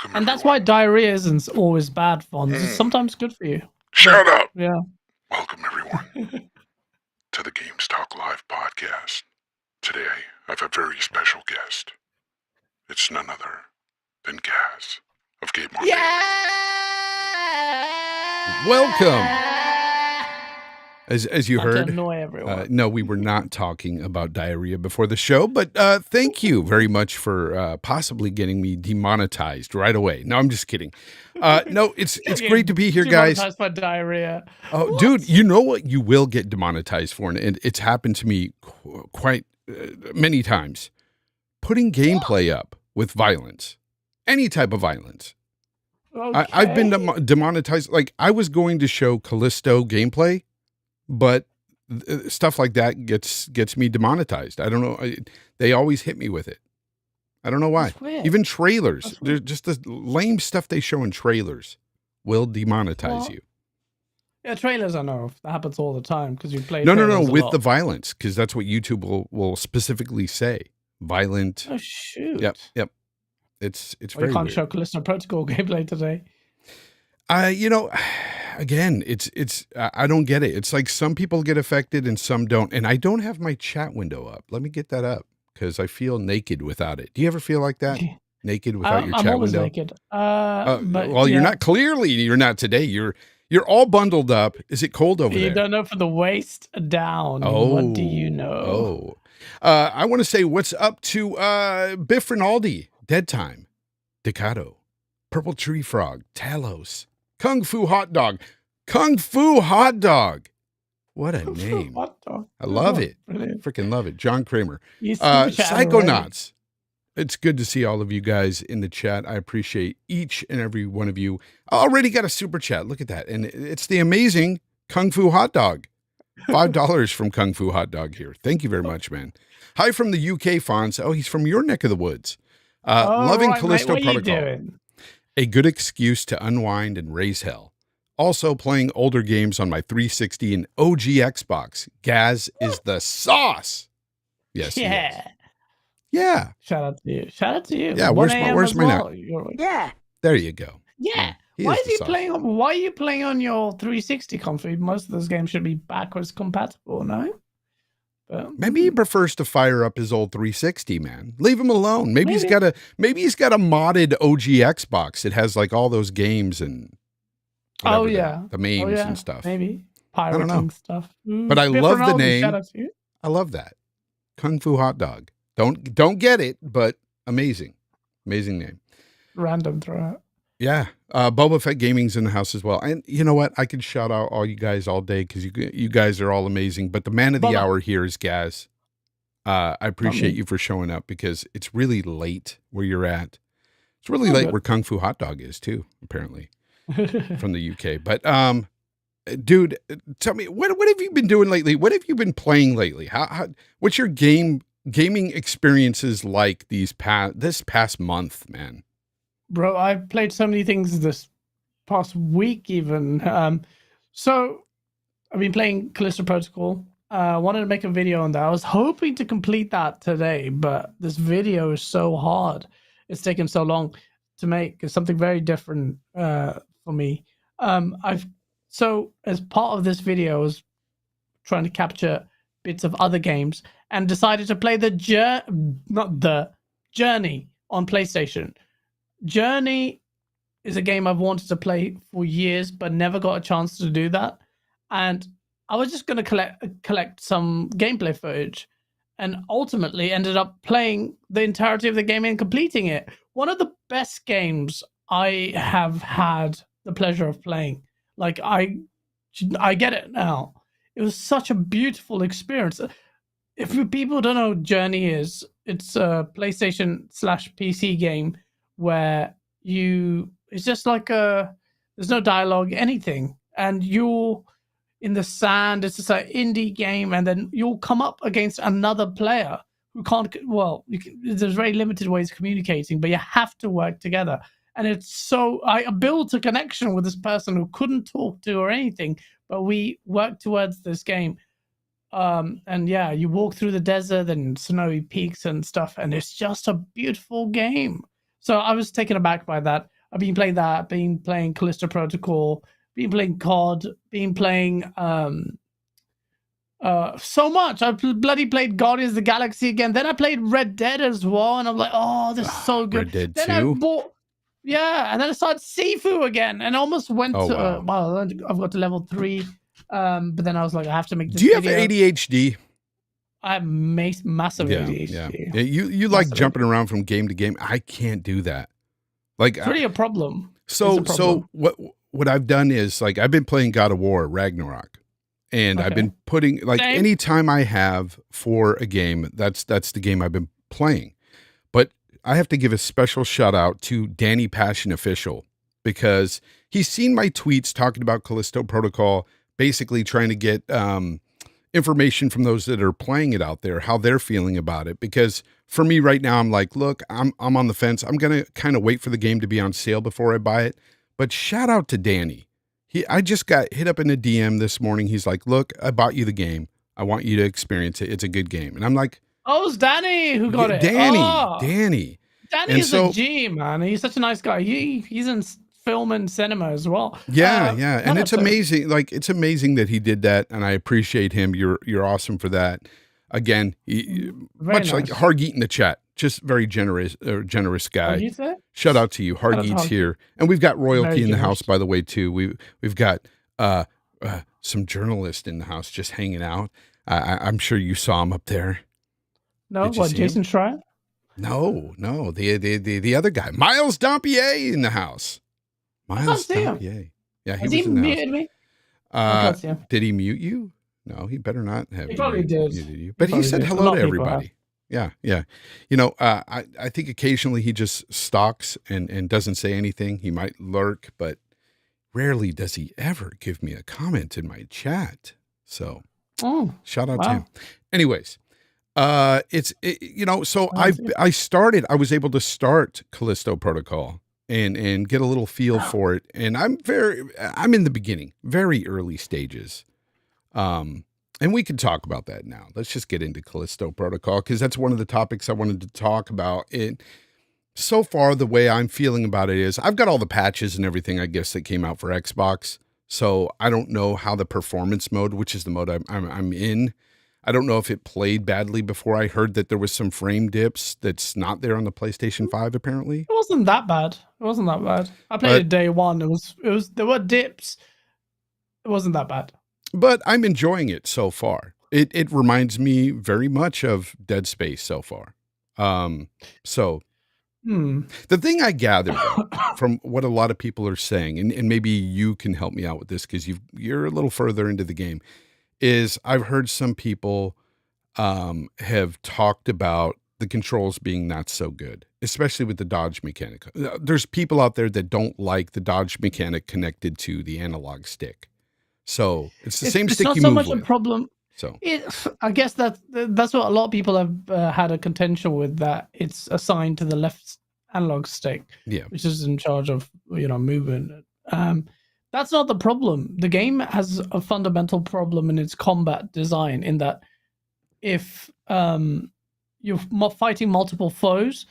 Welcome, And that's everyone. why diarrhea isn't always bad, Fonz. It's sometimes good for you. Shut up! Yeah. Welcome, everyone, to the Games Talk Live podcast. Today, I have a very special guest. It's none other than Gaz of Game. Yeah. Welcome. As you Time to heard, annoy everyone. no, we were not talking about diarrhea before the show, but thank you very much for possibly getting me demonetized right away. No, I'm just kidding. No, it's great to be here, guys. Demonetized by diarrhea. Oh, What? dude, you know what you will get demonetized for, and it's happened to me quite many times. Putting gameplay up with violence, any type of violence. Okay. I've been demonetized. Like, I was going to show Callisto gameplay, but stuff like that gets me demonetized. I don't know. They always hit me with it. I don't know why. That's weird. Even trailers, there's just the lame stuff they show in trailers will demonetize you. Yeah, trailers I know of. That happens all the time because you play. No, trailers a with lot. the violence, because that's what YouTube will specifically say. Violent. Oh shoot. Yep. It's Well, very you can't weird. show Callisto Protocol gameplay today. Again, it's I don't get it. It's like some people get affected and some don't. And I don't have my chat window up. Let me get that up because I feel naked without it. Do you ever feel like that? Naked without your I'm chat always window? naked. Well, yeah. you're not. Clearly, you're not today. You're all bundled up. Is it cold over You there? don't know from the waist down. Oh, What do you know? I want to say what's up to Biff Rinaldi, Dead Time, Decado, Purple Tree Frog, Talos, Kung Fu Hot Dog. Kung Fu Hot Dog. What a name. Hot dog. I love it. Brilliant. Freaking love it. John Kramer. You super chat already. Psychonauts. It's good to see all of you guys in the chat. I appreciate each and every one of you. I already got a super chat. Look at that. And it's the amazing Kung Fu Hot Dog. $5 from Kung Fu Hot Dog here. Thank you very much, man. Hi from the UK, Fonz. Oh, he's from your neck of the woods. Loving right, Callisto mate, what are you Protocol. doing? A good excuse to unwind and raise hell. Also playing older games on my 360 and OG Xbox. Gaz is the sauce. Yes. he is. Yeah. Yeah. Shout out to you. Shout out to you. Yeah, 1 where's a.m. my as neck? well. Yeah. There you go. Yeah. He Why is is the he sauce. playing on? Why are you playing on your 360 config? Most of those games should be backwards compatible, no? But, Maybe he prefers to fire up his old 360, man. Leave him alone. Maybe he's got a modded OG Xbox. It has like all those games and Oh whatever, yeah, the memes oh, yeah. and stuff. Maybe don't know. pirating stuff. But I Biff love the Rinaldi, name. Shout out to you. I love that. Kung Fu Hot Dog. Don't get it, but amazing. Amazing name. Random throughout. Yeah. Boba Fett Gaming's in the house as well. And you know what? I could shout out all you guys all day because you guys are all amazing. But the man of the hour here is Gaz. I appreciate you for showing up because it's really late where you're at. It's really late where Kung Fu Hot Dog is too, apparently, from the UK. But dude, tell me, what have you been doing lately? What have you been playing lately? What's your gaming experiences like this past month, man? Bro, I've played so many things this past week even. So I've been playing Callisto Protocol. I wanted to make a video on that. I was hoping to complete that today, but this video is so hard. It's taken so long to make. It's something very different for me. So as part of this video, I was trying to capture bits of other games and decided to play Journey on PlayStation. Journey is a game I've wanted to play for years, but never got a chance to do that. And I was just going to collect some gameplay footage and ultimately ended up playing the entirety of the game and completing it. One of the best games I have had the pleasure of playing. Like, I get it now. It was such a beautiful experience. If people don't know what Journey is, it's a PlayStation/PC game where it's just like there's no dialogue, anything. And you're in the sand. It's just an indie game. And then you'll come up against another player who can't, there's very limited ways of communicating, but you have to work together. And I built a connection with this person who couldn't talk to or anything, but we worked towards this game. And yeah, you walk through the desert and snowy peaks and stuff, and it's just a beautiful game. So I was taken aback by that. I've been playing that, been playing Callisto Protocol, been playing COD, been playing so much. I bloody played Guardians of the Galaxy again. Then I played Red Dead as well, and I'm like, oh, this is so good. Red Dead then 2? I bought, and then I started Sifu again, and almost went Oh, to. wow. Well, I've got to level 3, but then I was like, I have to make this. Do you have video. ADHD? I have massive ADHD. Yeah. You like jumping around from game to game. I can't do that. Like, it's really a problem. So what I've done is, like, I've been playing God of War Ragnarok. And I've been putting, like, any time I have for a game, that's the game I've been playing. But I have to give a special shout out to Danny Passion Official, because he's seen my tweets talking about Callisto Protocol, basically trying to get information from those that are playing it out there, how they're feeling about it. Because for me right now, I'm like, look, I'm on the fence. I'm going to kind of wait for the game to be on sale before I buy it. But shout out to Danny. I just got hit up in a DM this morning. He's like, look, I bought you the game. I want you to experience it. It's a good game. And I'm like, oh, it's Danny who got it. Danny. Danny is a G, man. He's such a nice guy. He's in film and cinema as well. Yeah. And it's amazing. Like, it's amazing that he did that. And I appreciate him. You're awesome for that. Again, much like Hargeet in the chat. Just very generous guy. Shout out to you. Hargeet's here. And we've got royalty in the house, by the way, too. We've got some journalists in the house just hanging out. I'm sure you saw him up there. No, what, Jason Schreier? No. The other guy. Miles Dampier in the house. Miles Dampier. Yeah, he was in the muted me? I can't see him. Did he mute you? No, he better not have. He probably did. You. But he said hello to everybody. Yeah. You know, I think occasionally he just stalks and doesn't say anything. He might lurk, but rarely does he ever give me a comment in my chat. So shout out to him. Anyways, so I was able to start Callisto Protocol and get a little feel for it. And I'm in the beginning, very early stages. And we can talk about that now. Let's just get into Callisto Protocol, because that's one of the topics I wanted to talk about. So far, the way I'm feeling about it is I've got all the patches and everything, I guess, that came out for Xbox. So I don't know how the performance mode, which is the mode I'm in, I don't know if it played badly before. I heard that there was some frame dips that's not there on the PlayStation 5, apparently. It wasn't that bad. I played it day one. There were dips. It wasn't that bad. But I'm enjoying it so far. It reminds me very much of Dead Space so far. The thing I gathered from what a lot of people are saying, and maybe you can help me out with this because you're a little further into the game, is I've heard some people have talked about the controls being not so good, especially with the dodge mechanic. There's people out there that don't like the dodge mechanic connected to the analog stick. So it's the same stick you move with. It's not so much a problem. So I guess that's what a lot of people have had a contention with, that it's assigned to the left analog stick, which is in charge of movement. That's not the problem. The game has a fundamental problem in its combat design, in that if you're fighting multiple foes,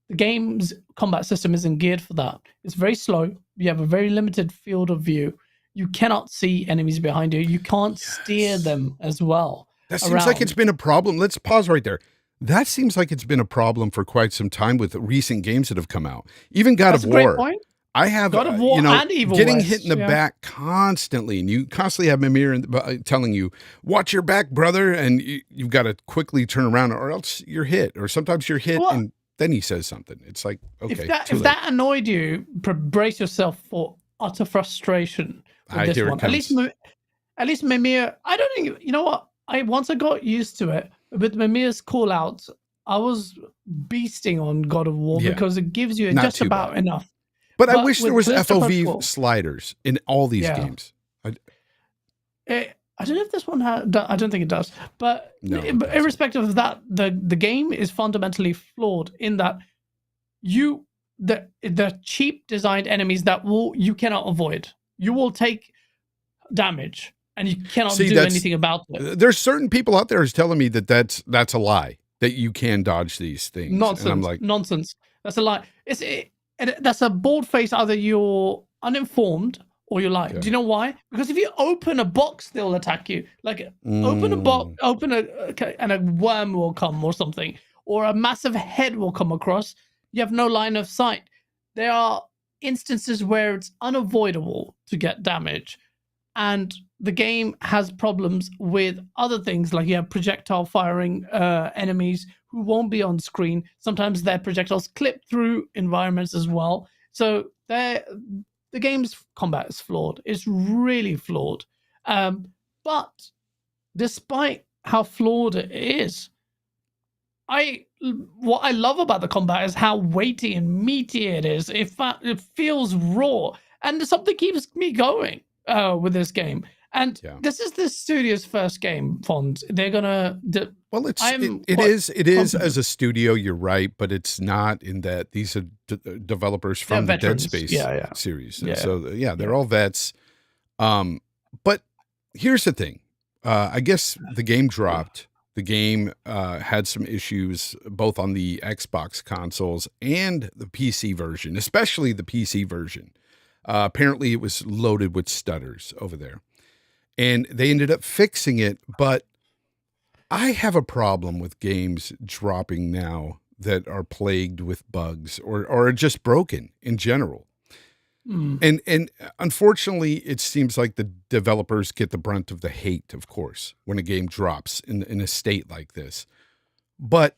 the game's combat system isn't geared for that. It's very slow. You have a very limited field of view. You cannot see enemies behind you. You can't steer them as well. That seems like it's been a problem. Let's pause right there. That seems like it's been a problem for quite some time with recent games that have come out. Even God of War. I have, God of War and Evil getting West, hit in the back constantly, and you constantly have Mimir telling you, watch your back, brother, and you've got to quickly turn around or else you're hit. Or sometimes you're hit and then he says something. It's like, okay, if that annoyed you, brace yourself for utter frustration. This one. At least Mimir, I don't think, you know what? Once I got used to it, with Mimir's call out, I was beasting on God of War because it gives you just about enough. But I wish there was FOV sliders in all these games. I don't know if this one has, I don't think it does. But irrespective of that, the game is fundamentally flawed in that the cheap designed enemies that you cannot avoid. You will take damage, and you cannot do anything about it. There's certain people out there who's telling me that's a lie, that you can dodge these things. Nonsense. And I'm like, nonsense. That's a lie. And that's a bold face. Either you're uninformed or you lie. Do you know why? Because if you open a box, they'll attack you. Like open a box, and a worm will come or something, or a massive head will come across. You have no line of sight. There are instances where it's unavoidable to get damage, and the game has problems with other things, like you have projectile firing enemies who won't be on screen. Sometimes their projectiles clip through environments as well. So the game's combat is flawed. It's really flawed. But despite how flawed it is, what I love about the combat is how weighty and meaty it is. It feels raw, and something keeps me going with this game. And this is the studio's first game, Fonz. They're gonna. Well, it is as a studio. You're right, but it's not in that these are developers from the Dead Space series. And so they're all vets. But here's the thing. I guess the game dropped. The game had some issues both on the Xbox consoles and the PC version, especially the PC version. Apparently, it was loaded with stutters over there. And they ended up fixing it, but I have a problem with games dropping now that are plagued with bugs or are just broken in general. And unfortunately, it seems like the developers get the brunt of the hate, of course, when a game drops in a state like this. But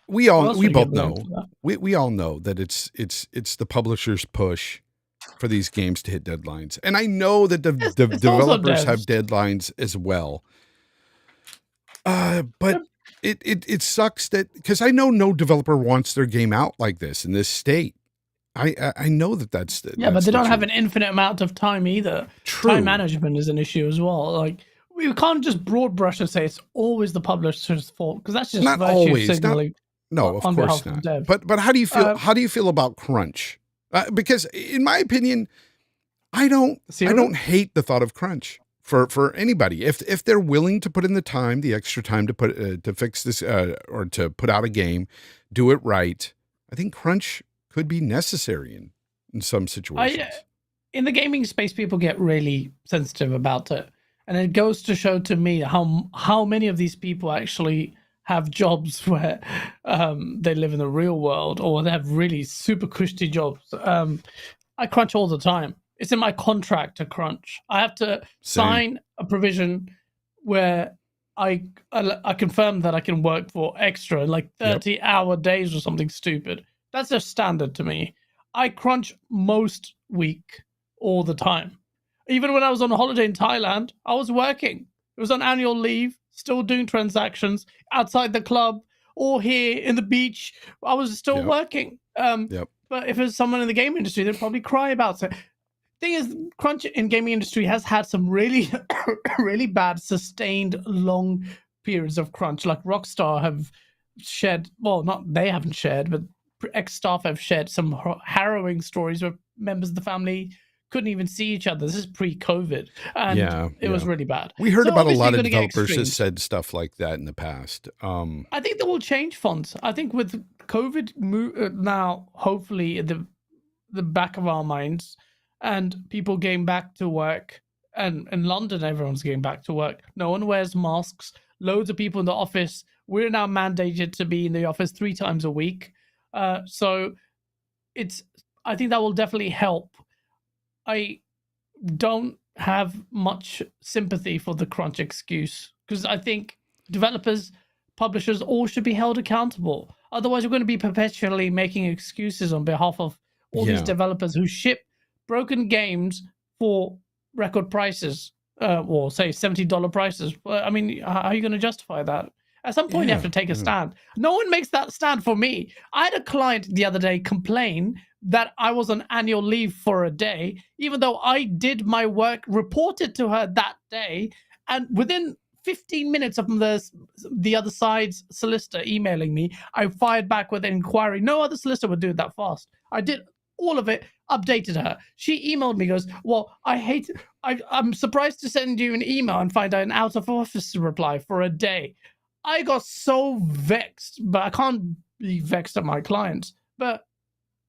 we both know we all know that it's the publisher's push for these games to hit deadlines. And I know that the developers have deadlines as well. But it sucks that, because I know no developer wants their game out like this in this state. I know that's but they don't have an infinite amount of time either. True. Time management is an issue as well. Like, we can't just broad brush and say it's always the publisher's fault, because that's just not virtue always signaling. No, of course not. But how do you feel? How do you feel about crunch? Because in my opinion, I don't hate the thought of crunch for anybody. If they're willing to put in the time, the extra time to put to fix this or to put out a game, do it right, I think crunch could be necessary in some situations. In the gaming space, people get really sensitive about it, and it goes to show to me how many of these people actually have jobs where they live in the real world, or they have really super cushy jobs. I crunch all the time. It's in my contract to crunch. I have to sign a provision where I confirm that I can work for extra, like 30-hour days or something stupid. That's just standard to me. I crunch most week, all the time. Even when I was on holiday in Thailand, I was working. It was on annual leave, still doing transactions outside the club or here in the beach. I was still working. But if it's someone in the game industry, they'd probably cry about it. Thing is, crunch in gaming industry has had some really, really bad, sustained, long periods of crunch. Like Rockstar have shared, well, not they haven't shared, but ex-staff have shared some harrowing stories where members of the family couldn't even see each other. This is pre-COVID, and it was really bad. We heard about a lot of developers that said stuff like that in the past. I think that will change, Fonz. I think with COVID now, hopefully, at the back of our minds, and people getting back to work, and in London, everyone's getting back to work. No one wears masks. Loads of people in the office. We're now mandated to be in the office 3 times a week. So I think that will definitely help. I don't have much sympathy for the crunch excuse, because I think developers, publishers, all should be held accountable. Otherwise, we're going to be perpetually making excuses on behalf of all these developers who ship broken games for record prices, or say $70 prices. I mean, how are you going to justify that? At some point, you have to take a stand. No one makes that stand for me. I had a client the other day complain that I was on annual leave for a day, even though I did my work, reported to her that day, and within 15 minutes of the other side's solicitor emailing me, I fired back with an inquiry. No other solicitor would do it that fast. I did all of it, updated her. She emailed me, goes, well, I'm surprised to send you an email and find out an out of office reply for a day. I got so vexed, but I can't be vexed at my clients. But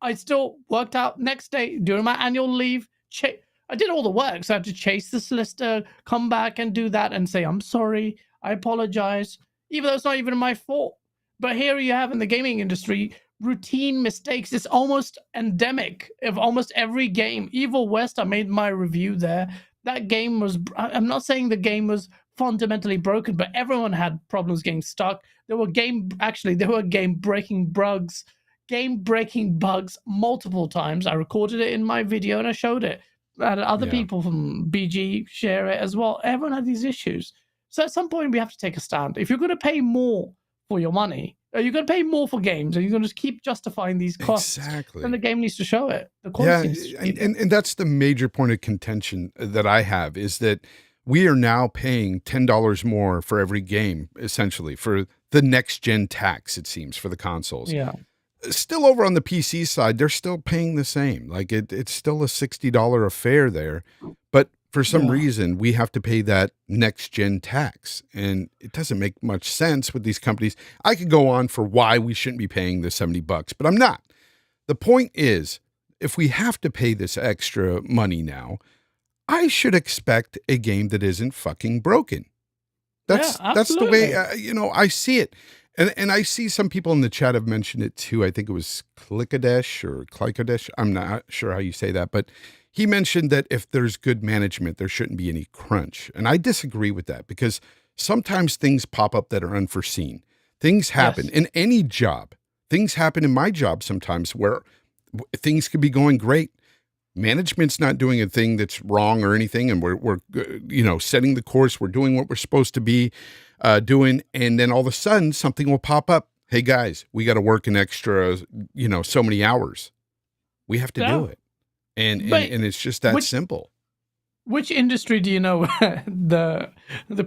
I still worked out next day during my annual leave. I did all the work, so I had to chase the solicitor, come back and do that and say, I'm sorry, I apologize, even though it's not even my fault. But here you have in the gaming industry, routine mistakes. It's almost endemic of almost every game. Evil West, I made my review there. That game was, I'm not saying the game was fundamentally broken, but everyone had problems getting stuck. There were game-breaking bugs multiple times. I recorded it in my video and I showed it. I had other people from BG share it as well. Everyone had these issues. So at some point we have to take a stand. If you're going to pay more for your money, you're going to pay more for games, and you're going to just keep justifying these costs. Exactly. Then the game needs to show it. The quality and that's the major point of contention that I have, is that we are now paying $10 more for every game, essentially, for the next gen tax, it seems, for the consoles. Yeah. Still over on the PC side, they're still paying the same. Like it's still a $60 affair there, but for some reason we have to pay that next gen tax, and it doesn't make much sense with these companies. I could go on for why we shouldn't be paying the $70, but I'm not. The point is, if we have to pay this extra money now, I should expect a game that isn't fucking broken. That's the way I see it. And I see some people in the chat have mentioned it too. I think it was Klikadesh or Klikadesh. I'm not sure how you say that, but he mentioned that if there's good management, there shouldn't be any crunch. And I disagree with that, because sometimes things pop up that are unforeseen. Things happen in any job. Things happen in my job sometimes where things could be going great. Management's not doing a thing that's wrong or anything, and we're setting the course. We're doing what we're supposed to be doing, and then all of a sudden something will pop up. Hey guys, we got to work an extra, so many hours. We have to do it, and it's just that simple. Which industry do you know the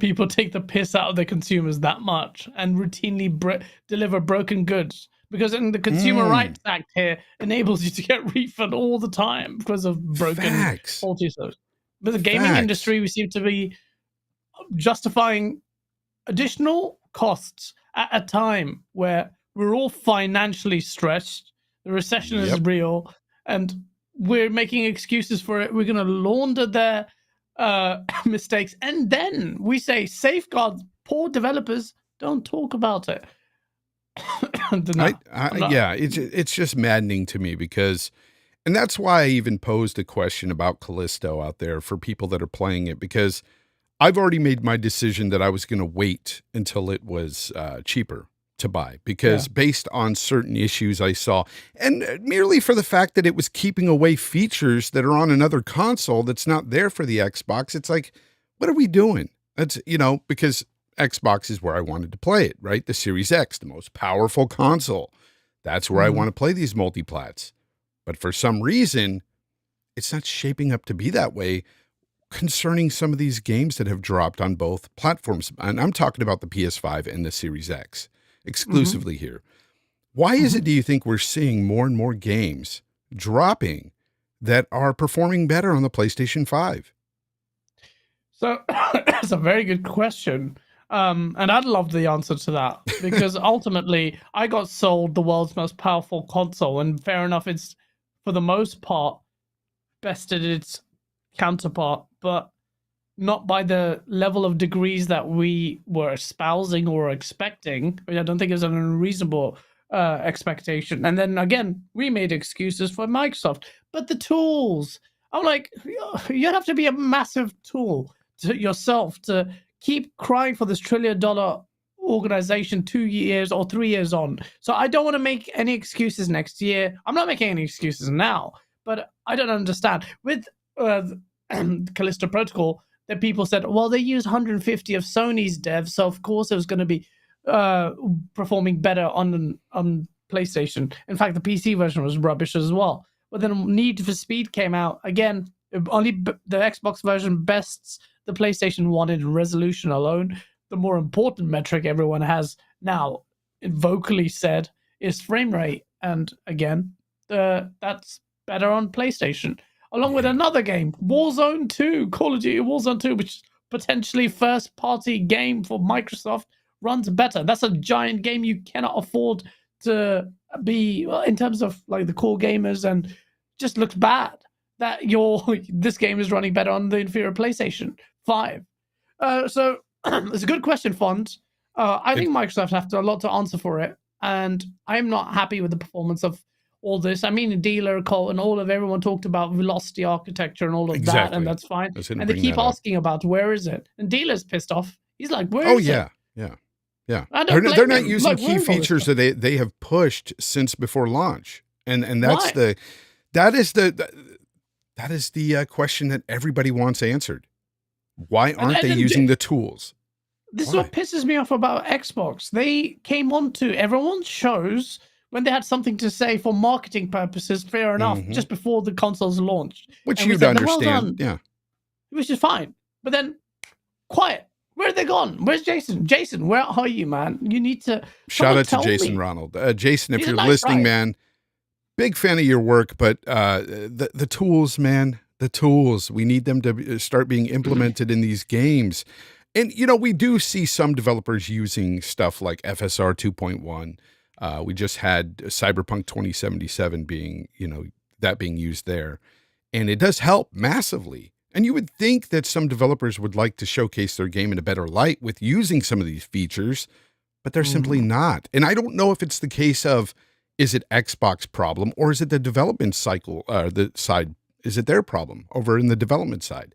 people take the piss out of the consumers that much and routinely deliver broken goods? Because in the Consumer Rights Act here enables you to get refund all the time because of broken faulty service. But the gaming industry, we seem to be justifying additional costs at a time where we're all financially stressed. The recession is real, and we're making excuses for it. We're going to launder their mistakes, and then we say safeguard poor developers. Don't talk about it. It's just maddening to me, because, and that's why I even posed a question about Callisto out there for people that are playing it, because I've already made my decision that I was going to wait until it was cheaper to buy, because based on certain issues I saw, and merely for the fact that it was keeping away features that are on another console that's not there for the Xbox. It's like, what are we doing? That's, because Xbox is where I wanted to play it, right? The Series X, the most powerful console. That's where I want to play these multiplats. But for some reason, it's not shaping up to be that way concerning some of these games that have dropped on both platforms. And I'm talking about the PS5 and the Series X exclusively here. Why is it, do you think, we're seeing more and more games dropping that are performing better on the PlayStation 5? So that's a very good question. And I'd love the answer to that, because ultimately I got sold the world's most powerful console, and fair enough, it's for the most part bested its counterpart, but not by the level of degrees that we were espousing or expecting. I don't think it's an unreasonable expectation. And then again, we made excuses for Microsoft, but the tools, I'm like, you'd have to be a massive tool to yourself to keep crying for this $1 trillion organization 2 years or 3 years on. So I don't want to make any excuses next year. I'm not making any excuses now, but I don't understand. With Callisto Protocol, that people said, well, they use 150 of Sony's devs, so of course it was going to be performing better on PlayStation. In fact, the PC version was rubbish as well. But then Need for Speed came out. Again, only the Xbox version bests the PlayStation 1 in resolution alone. The more important metric everyone has now vocally said is frame rate. And again, that's better on PlayStation. Along with another game, Warzone 2, Call of Duty Warzone 2, which is potentially first-party game for Microsoft, runs better. That's a giant game you cannot afford to be in terms of like the core gamers, and just looks bad that this game is running better on the inferior PlayStation 5. So it's a good question, Fonz. I think Microsoft have a lot to answer for it, and I'm not happy with the performance of all this. I mean, Dealer, Cole, and everyone talked about velocity architecture and all of that, and that's fine. And they keep asking about where is it, and Dealer's pissed off. He's like, where is it? Yeah. They're not using key features that they have pushed since before launch, and that's that is the question that everybody wants answered. Why aren't they using the tools? This is what pisses me off about Xbox. They came on to everyone's shows when they had something to say for marketing purposes, fair enough, just before the consoles launched. Which you'd understand, Which is fine. But then, quiet. Where are they gone? Where's Jason? Jason, where are you, man? You need to... Shout out to Jason Ronald. Jason, if you're listening, man, big fan of your work, but the tools, man, the tools, we need them to start being implemented in these games. And, we do see some developers using stuff like FSR 2.1. We just had Cyberpunk 2077 being used there. And it does help massively. And you would think that some developers would like to showcase their game in a better light with using some of these features, but they're simply not. And I don't know if it's the case of, is it Xbox problem or is it the development cycle, the side? Is it their problem over in the development side?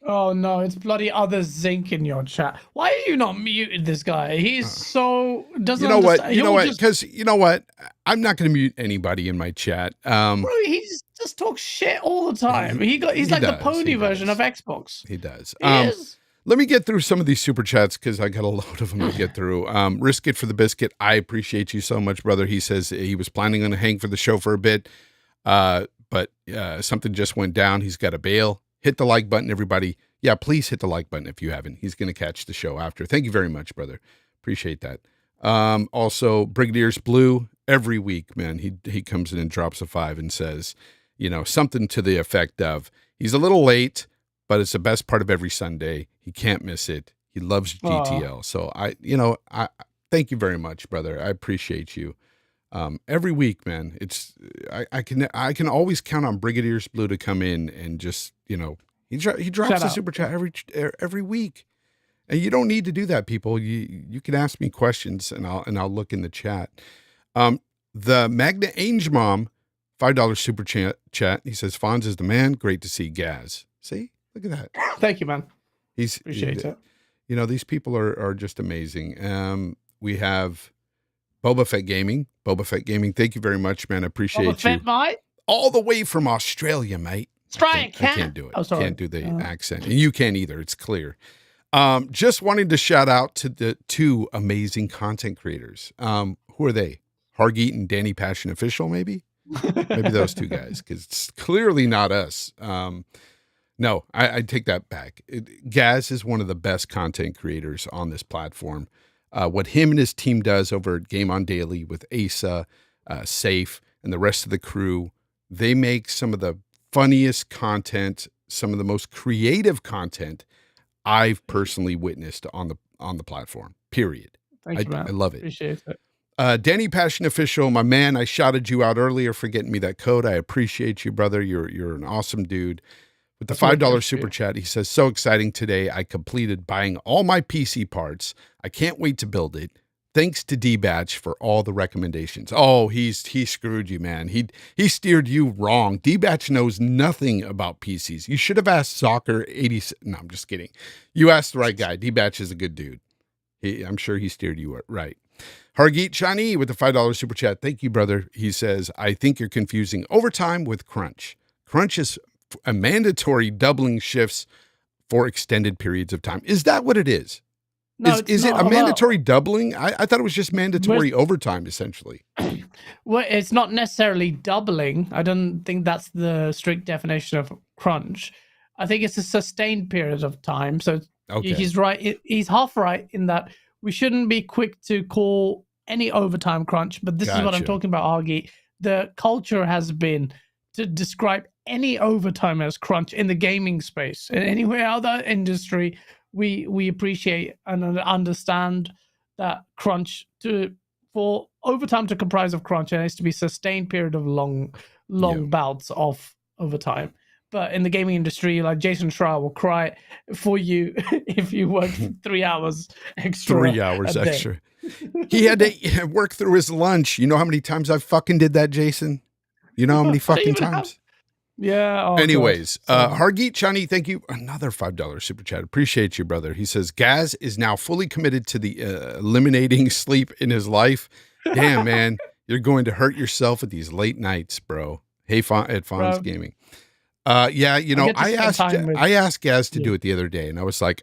Oh no, it's bloody other Zinc in your chat. Why are you not muted this guy? He's so doesn't understand. You know what? Because you know what? I'm not going to mute anybody in my chat. Bro, he just talks shit all the time. He's like the pony version of Xbox. He does. He is. Let me get through some of these super chats because I got a load of them to get through. Risk It for the Biscuit. I appreciate you so much, brother. He says he was planning on to hang for the show for a bit, but something just went down. He's got to bail. Hit the like button, everybody. Yeah, please hit the like button if you haven't. He's going to catch the show after. Thank you very much, brother. Appreciate that. Also, Brigadier's Blue, every week, man, he comes in and drops a 5 and says, something to the effect of, he's a little late, but it's the best part of every Sunday. He can't miss it. He loves GTL. So I thank you very much, brother. I appreciate you. Every week, man, I can always count on Brigadier's Blue to come in and just, he drops a super chat every week. And you don't need to do that, people. You can ask me questions and I'll look in the chat. The Magna Ainge Mom, $5 super chat. He says, Fonz is the man. Great to see Gaz. See? Look at that. Thank you, man. Appreciate it. These people are just amazing. We have Boba Fett Gaming. Boba Fett Gaming, thank you very much, man. I appreciate you. Boba Fett, mate? All the way from Australia, mate. I can't do it. Oh, sorry. Can't do the accent. And you can't either. It's clear. Just wanting to shout out to the 2 amazing content creators. Who are they? Hargeet and Danny Passion Official, maybe? Maybe those 2 guys, because it's clearly not us. No, I take that back. Gaz is one of the best content creators on this platform. What him and his team does over at Game On Daily with Asa, Safe, and the rest of the crew, they make some of the funniest content, some of the most creative content I've personally witnessed on the platform. Period. Thank you, man. I love it. Appreciate it. Danny Passion Official, my man, I shouted you out earlier for getting me that code. I appreciate you, brother. You're an awesome dude. With the $5 super chat, he says, so exciting today. I completed buying all my PC parts. I can't wait to build it. Thanks to D-Batch for all the recommendations. Oh, he screwed you, man. He steered you wrong. D-Batch knows nothing about PCs. You should have asked Soccer 80. No, I'm just kidding. You asked the right guy. D-Batch is a good dude. I'm sure he steered you right. Hargeet Chani with the $5 super chat. Thank you, brother. He says, I think you're confusing overtime with crunch. Crunch is a mandatory doubling shifts for extended periods of time. Is that what it is? No, is it a mandatory doubling? I thought it was just mandatory overtime, essentially. Well, it's not necessarily doubling. I don't think that's the strict definition of crunch. I think it's a sustained period of time. So he's right. He's half right in that we shouldn't be quick to call any overtime crunch. But this is what I'm talking about, Argy. The culture has been to describe any overtime as crunch in the gaming space. And anywhere other industry, we appreciate and understand that crunch for overtime to comprise of crunch, and it has to be sustained period of long bouts of overtime. But in the gaming industry, like Jason Schreier will cry for you if you work 3 hours extra. 3 hours extra. He had to work through his lunch. You know how many times I fucking did that, Jason? You know how many fucking times? Yeah. Oh, anyways, Hargeet Chani, thank you. Another $5 super chat. Appreciate you, brother. He says, Gaz is now fully committed to the eliminating sleep in his life. Damn, man. You're going to hurt yourself at these late nights, bro. Hey, at Fonz Gaming. Yeah, you know, I asked Gaz to do it the other day, and I was like,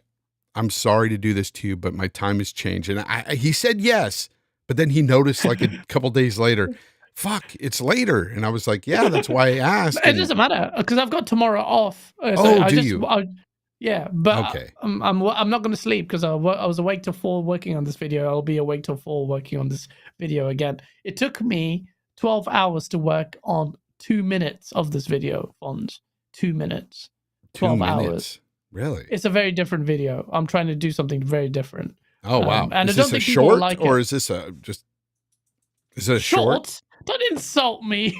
I'm sorry to do this to you, but my time has changed. And he said yes, but then he noticed like a couple days later, fuck, it's later. And I was like, yeah, that's why I asked. It doesn't matter because I've got tomorrow off. Yeah, but okay. I'm not going to sleep because I was awake till 4 working on this video. I'll be awake till 4 working on this video again. It took me 12 hours to work on 2 minutes of this video, Fonz. 2 minutes. 12 hours. Really? It's a very different video. I'm trying to do something very different. Oh, wow. And is I don't this think a short like or it. is this is it a short? Don't insult me.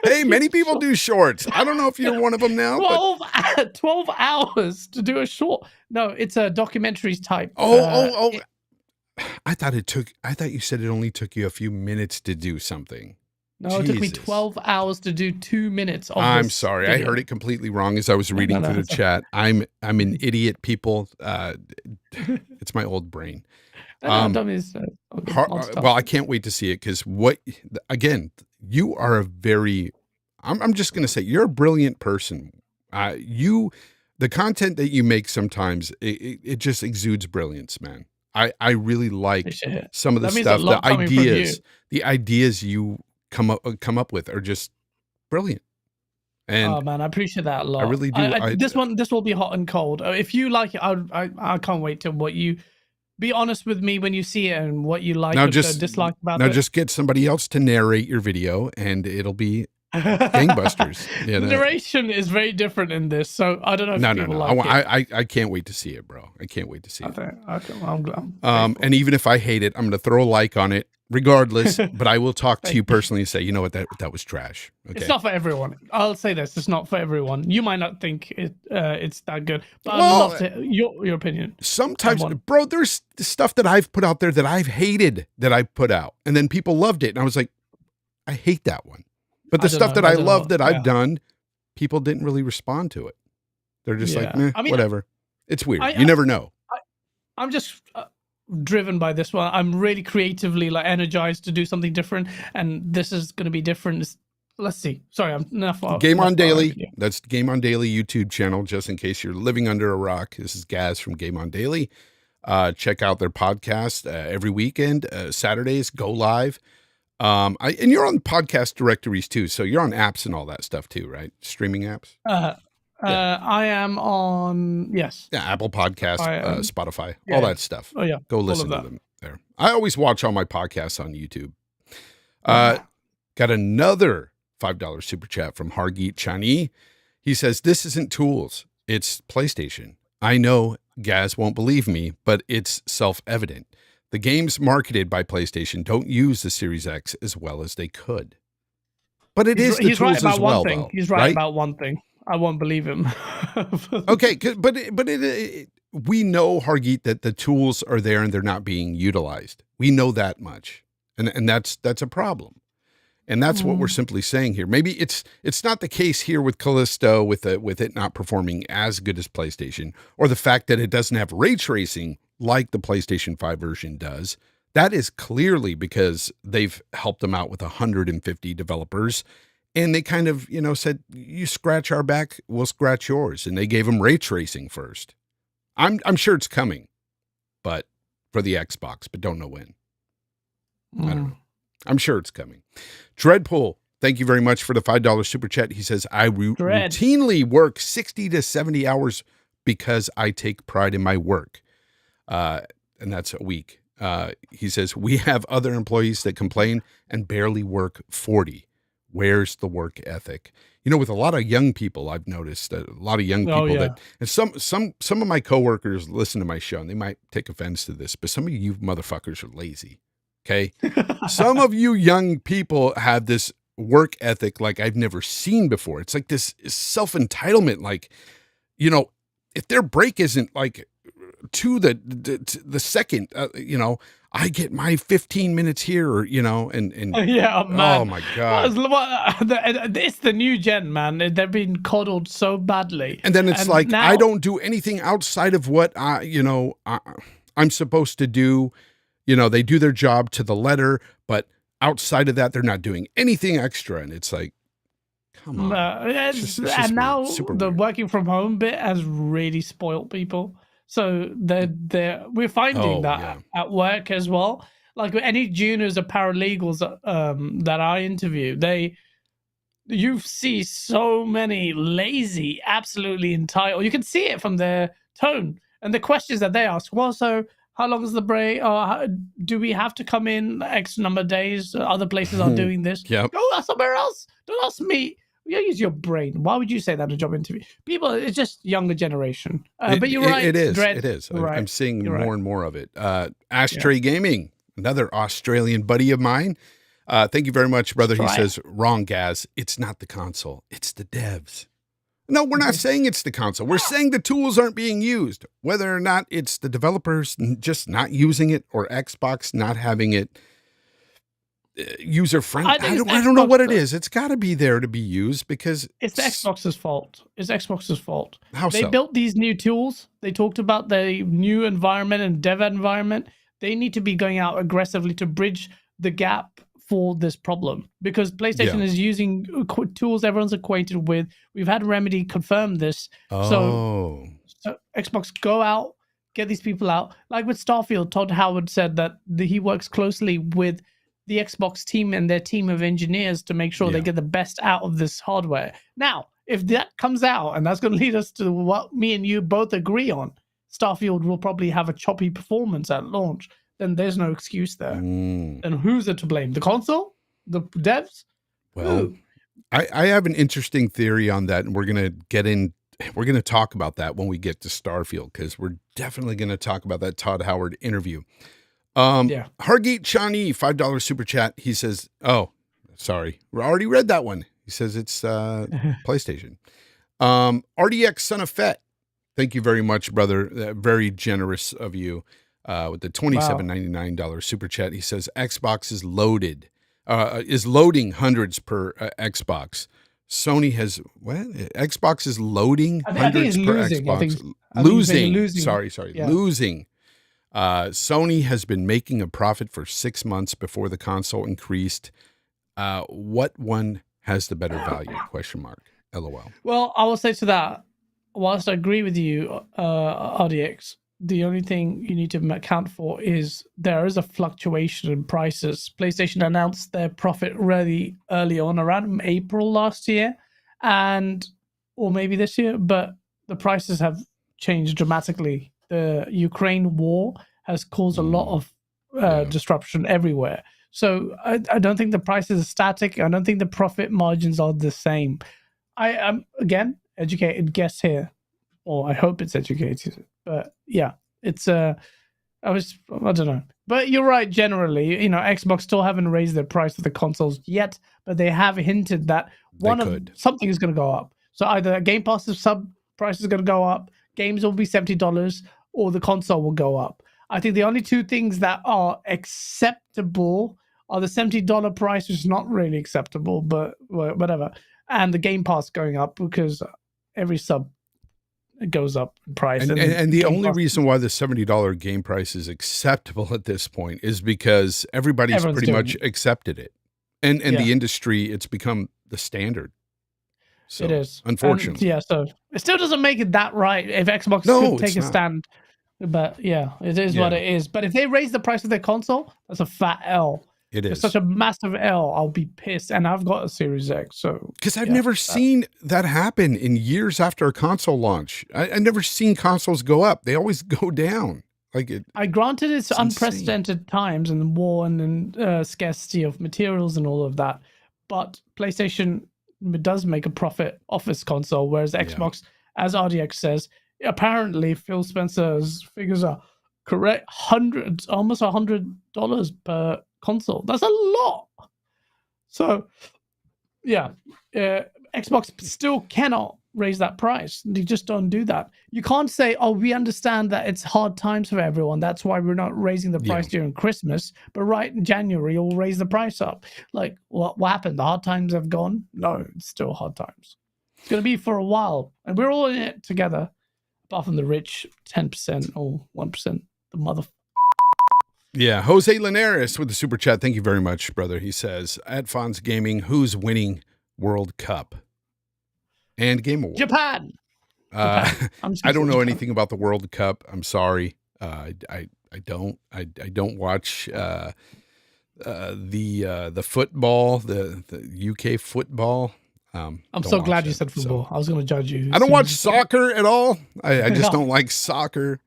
Hey, many people do shorts. I don't know if you're one of them now. 12 hours to do a short. No, it's a documentaries type. I thought you said it only took you a few minutes to do something. No, it took me 12 hours to do 2 minutes of I'm this sorry. video. I heard it completely wrong as I was reading through the chat. I'm an idiot, people. It's my old brain. Well, I can't wait to see it because again, you are I'm just going to say you're a brilliant person. The content that you make sometimes, it just exudes brilliance, man. I really like some of the stuff, the ideas you come up with are just brilliant. And oh man, I appreciate that a lot. I really do. This will be hot and cold. If you like it, I can't wait till what you. Be honest with me when you see it and what you like or dislike about it. Now just get somebody else to narrate your video and it'll be gangbusters. The narration is very different in this, so I don't know if people like it. I can't wait to see it, bro. I can't wait to see it. Okay, well, I'm and even if I hate it, I'm going to throw a like on it regardless, but I will talk to you personally and say, you know what, that was trash. Okay? It's not for everyone. I'll say this, it's not for everyone. You might not think it's that good, but I'd love to your opinion. Sometimes, bro, there's stuff that I've put out there that I've hated that I put out, and then people loved it, and I was like, I hate that one. But the stuff that I love that I've done, people didn't really respond to it. They're just like, whatever. It's weird. You never know. I'm just driven by this one. I'm really creatively energized to do something different, and this is going to be different. Let's see. Sorry, I'm not Game On Daily. That's Game On Daily YouTube channel, just in case you're living under a rock. This is Gaz from Game On Daily. Check out their podcast every weekend. Saturdays, go live. And you're on podcast directories too, so you're on apps and all that stuff too, right? Streaming apps. I am on Apple Podcast, Spotify, all that stuff. Oh yeah, go listen to them there. I always watch all my podcasts on YouTube. Got another $5 super chat from Hargeet Chani. He says, "This isn't tools; it's PlayStation. I know Gaz won't believe me, but it's self-evident. The games marketed by PlayStation don't use the Series X as well as they could. But it is the tools as well, though. He's right about one thing. I won't believe him." Okay, but we know, Hargeet, that the tools are there and they're not being utilized. We know that much, and that's a problem. And that's what we're simply saying here. Maybe it's not the case here with Callisto, with it not performing as good as PlayStation, or the fact that it doesn't have ray tracing like the PlayStation 5 version does. That is clearly because they've helped them out with 150 developers, and they kind of, said, you scratch our back, we'll scratch yours. And they gave them ray tracing first. I'm sure it's coming, but for the Xbox, but don't know when. I don't know. I'm sure it's coming. Dreadpool, thank you very much for the $5 super chat. He says, I routinely work 60 to 70 hours because I take pride in my work. And that's a week. He says, we have other employees that complain and barely work 40. Where's the work ethic? With a lot of young people, I've noticed that a lot of young people and some of my coworkers listen to my show and they might take offense to this, but some of you motherfuckers are lazy. Okay. Some of you young people have this work ethic like I've never seen before. It's like this self-entitlement. Like, you know, if their break isn't like to the second, you know, I get my 15 minutes here, or, you know, and yeah, man. oh my God. It's the new gen, man. They've been coddled so badly. And then it's and like, now, I don't do anything outside of what I'm supposed to do. You know, they do their job to the letter, but outside of that, they're not doing anything extra. And it's like, come on. It's just and now weird. the working from home bit has really spoiled people. So we're finding that at work as well. Like any juniors or paralegals that I interview, you see so many lazy, absolutely entitled. You can see it from their tone and the questions that they ask. Well, so how long is the break? Or do we have to come in X number of days? Other places are doing this. Yep. Go somewhere else. Don't ask me. You use your brain. Why would you say that in a job interview? People, it's just younger generation. But you're right. It is. Dread. It is. Right. I'm seeing You're more and more of it. Ashtray Gaming, another Australian buddy of mine. Thank you very much, brother. He says, wrong, Gaz. It's not the console. It's the devs. No, we're not saying it's the console. We're saying the tools aren't being used. Whether or not it's the developers just not using it or Xbox not having it user-friendly. I don't know what it is. It's got to be there to be used because it's the Xbox's fault. It's Xbox's fault. How they built these new tools. They talked about the new environment and dev environment. They need to be going out aggressively to bridge the gap for this problem because PlayStation is using tools everyone's acquainted with. We've had Remedy confirm this. So Xbox, go out, get these people out. Like with Starfield, Todd Howard said that he works closely with the Xbox team and their team of engineers to make sure they get the best out of this hardware. Now, if that comes out, and that's going to lead us to what me and you both agree on, Starfield will probably have a choppy performance at launch, then there's no excuse there. And who's it to blame? The console? The devs? Well, I have an interesting theory on that, and we're going to talk about that when we get to Starfield, because we're definitely going to talk about that Todd Howard interview. Hargeet Chani, $5 super chat. He says, oh, sorry. We already read that one. He says it's PlayStation. RDX Son of Fett. Thank you very much, brother. Very generous of you with the $27.99 super chat. He says Xbox is loading hundreds per Xbox. Sony has Xbox is loading hundreds per Xbox. Losing. Sorry. Losing. Sony has been making a profit for 6 months before the console increased. What one has the better value? ? LOL. Well, I will say to that, whilst I agree with you, RDX, the only thing you need to account for is there is a fluctuation in prices. PlayStation announced their profit really early on, around April last year, or maybe this year, but the prices have changed dramatically. The Ukraine war has caused a lot of disruption everywhere. So I don't think the prices are static. I don't think the profit margins are the same. I am, again, educated guess here, or I hope it's educated. But yeah, it's I don't know. But you're right, generally, Xbox still haven't raised their price of the consoles yet, but they have hinted that something is going to go up. So either Game Pass's sub price is going to go up, games will be $70, or the console will go up. I think the only two things that are acceptable are the $70 price, which is not really acceptable, but whatever, and the Game Pass going up because every sub goes up in price. And the only reason why the $70 game price is acceptable at this point is because everybody's pretty much accepted it. And the industry, it's become the standard. So, it is. Unfortunately. So it still doesn't make it that right if Xbox could take a stand. But yeah, it is what it is. But if they raise the price of their console, that's a fat L. It is. It's such a massive L. I'll be pissed. And I've got a Series X. So because I've never seen that happen in years after a console launch. I've never seen consoles go up. They always go down. Granted, it's unprecedented times and war and scarcity of materials and all of that. But PlayStation does make a profit off this console, whereas Xbox, as RDX says, apparently Phil Spencer's figures are correct, almost $100 per console. That's a lot. So, yeah, Xbox still cannot raise that price. They just don't do that. You can't say, "Oh, we understand that it's hard times for everyone. That's why we're not raising the price during Christmas." But right in January, you'll raise the price up. Like, what happened? The hard times have gone? No, it's still hard times. It's going to be for a while, and we're all in it together. Apart from the rich 10% or 1%, the mother. Yeah, Jose Linares with the super chat. Thank you very much, brother. He says, at Fonz Gaming, who's winning World Cup and Game Awards? Japan. I don't know anything about the World Cup. I'm sorry. I don't watch the football, the UK football. I'm so glad you said football. So. I was going to judge you. I don't watch soccer at all. I just don't like soccer.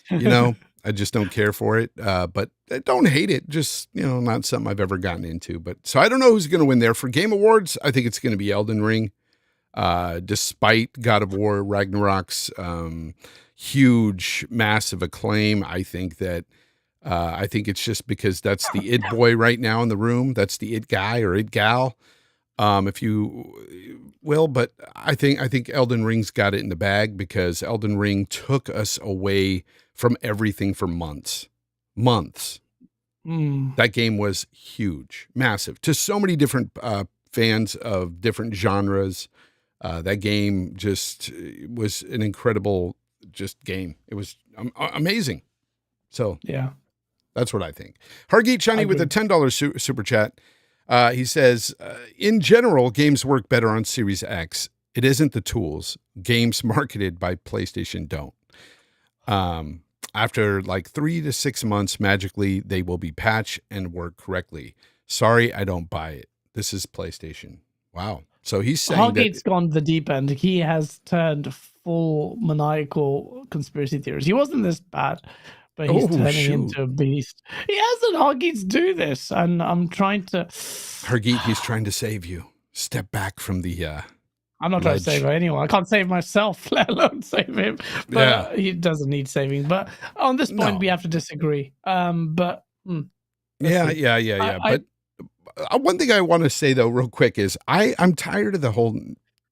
You know, I just don't care for it. But I don't hate it. Just, you know, not something I've ever gotten into. But so I don't know who's going to win there. For Game Awards, I think it's going to be Elden Ring. Despite God of War Ragnarok's huge, massive acclaim, I think it's just because that's the it boy right now in the room. That's the it guy or it gal. If you will, but I think Elden Ring's got it in the bag because Elden Ring took us away from everything for months. That game was huge, massive to so many different fans of different genres. That game just was an incredible game. It was amazing. So yeah, that's what I think. Hargeet Chani with a $10 super chat. He says, in general, games work better on Series X. It isn't the tools. Games marketed by PlayStation don't. After like 3 to 6 months, magically, they will be patched and work correctly. Sorry, I don't buy it. This is PlayStation. Wow. So he's saying Hargeet's gone the deep end. He has turned full maniacal conspiracy theories. He wasn't this bad. But he's turning into a beast. He hasn't. Hargeet's do this, and I'm trying to. Hargeet, he's trying to save you. Step back from the. I'm not trying to save anyone. I can't save myself, let alone save him. But he doesn't need saving. But on this point, we have to disagree. But But one thing I want to say though, real quick, is I'm tired of the whole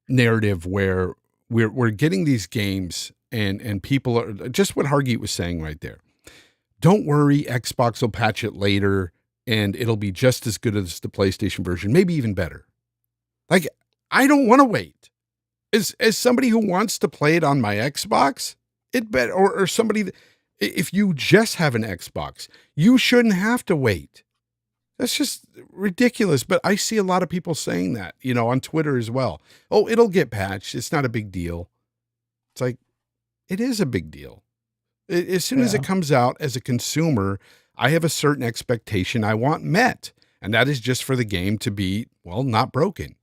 narrative where we're getting these games and people are just what Hargeet was saying right there. Don't worry, Xbox will patch it later and it'll be just as good as the PlayStation version, maybe even better. Like, I don't want to wait. As somebody who wants to play it on my Xbox, or somebody, if you just have an Xbox, you shouldn't have to wait. That's just ridiculous. But I see a lot of people saying that, you know, on Twitter as well. Oh, it'll get patched. It's not a big deal. It's like, it is a big deal. As soon as it comes out as a consumer, I have a certain expectation I want met. And that is just for the game to be, well, not broken.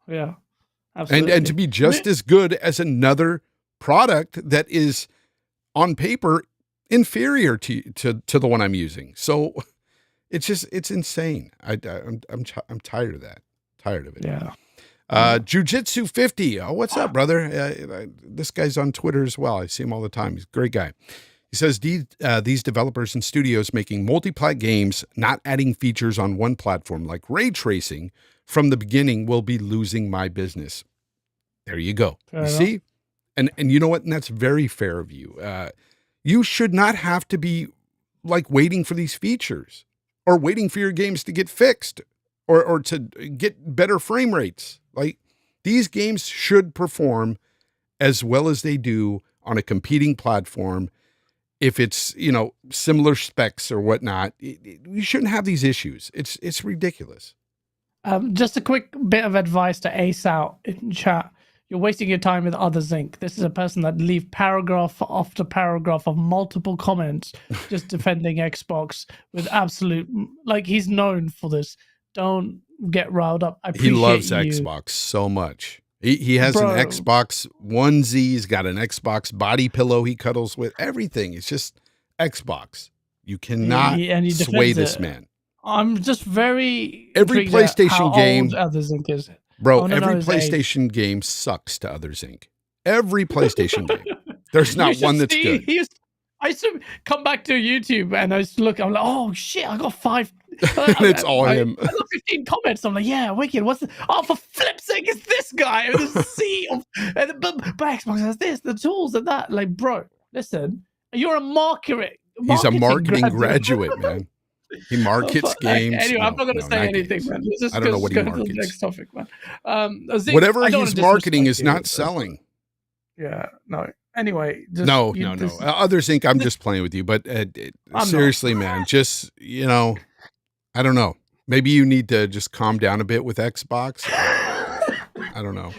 Yeah, absolutely. And to be just as good as another product that is on paper inferior to the one I'm using. So it's insane. I'm tired of that. Tired of it. Yeah. Jiu-Jitsu 50. Oh, what's up, brother? This guy's on Twitter as well. I see him all the time. He's a great guy. He says, these developers and studios making multi-plat games, not adding features on one platform like ray tracing from the beginning will be losing my business. There you go. You see? And you know what? And that's very fair of you. You should not have to be like waiting for these features or waiting for your games to get fixed or to get better frame rates. Like, these games should perform as well as they do on a competing platform. If it's, you know, similar specs or whatnot, you shouldn't have these issues. It's ridiculous. Just a quick bit of advice to ace out in chat. You're wasting your time with Others Inc. This is a person that leave paragraph after paragraph of multiple comments just defending Xbox with absolute, like, he's known for this. Don't get riled up. He loves Xbox so much. He has an Xbox onesie. He's got an Xbox body pillow he cuddles with. Everything. It's just Xbox. You cannot sway this man. I'm just very every PlayStation game. Others Inc. is. Bro, every PlayStation game sucks to Others Inc. Every PlayStation game. There's not one that's good. I used to come back to YouTube and I used to look. I'm like, oh shit! I got 5 And it's all him. I got 15 comments. I'm like, yeah, wicked. What's the, oh, for flip's sake, it's this guy with a sea of, but Xbox has this, the tools and that. Like, bro, listen, you're a marketing. He's a marketing graduate, man. He markets games. Anyway, I'm not going to say anything, man. Just I don't know what he go markets. to the next topic, man. Whatever he's marketing is not selling. Yeah, no. Anyway, no. Others think I'm just playing with you, but seriously, man, just, I don't know. Maybe you need to just calm down a bit with Xbox. I don't know.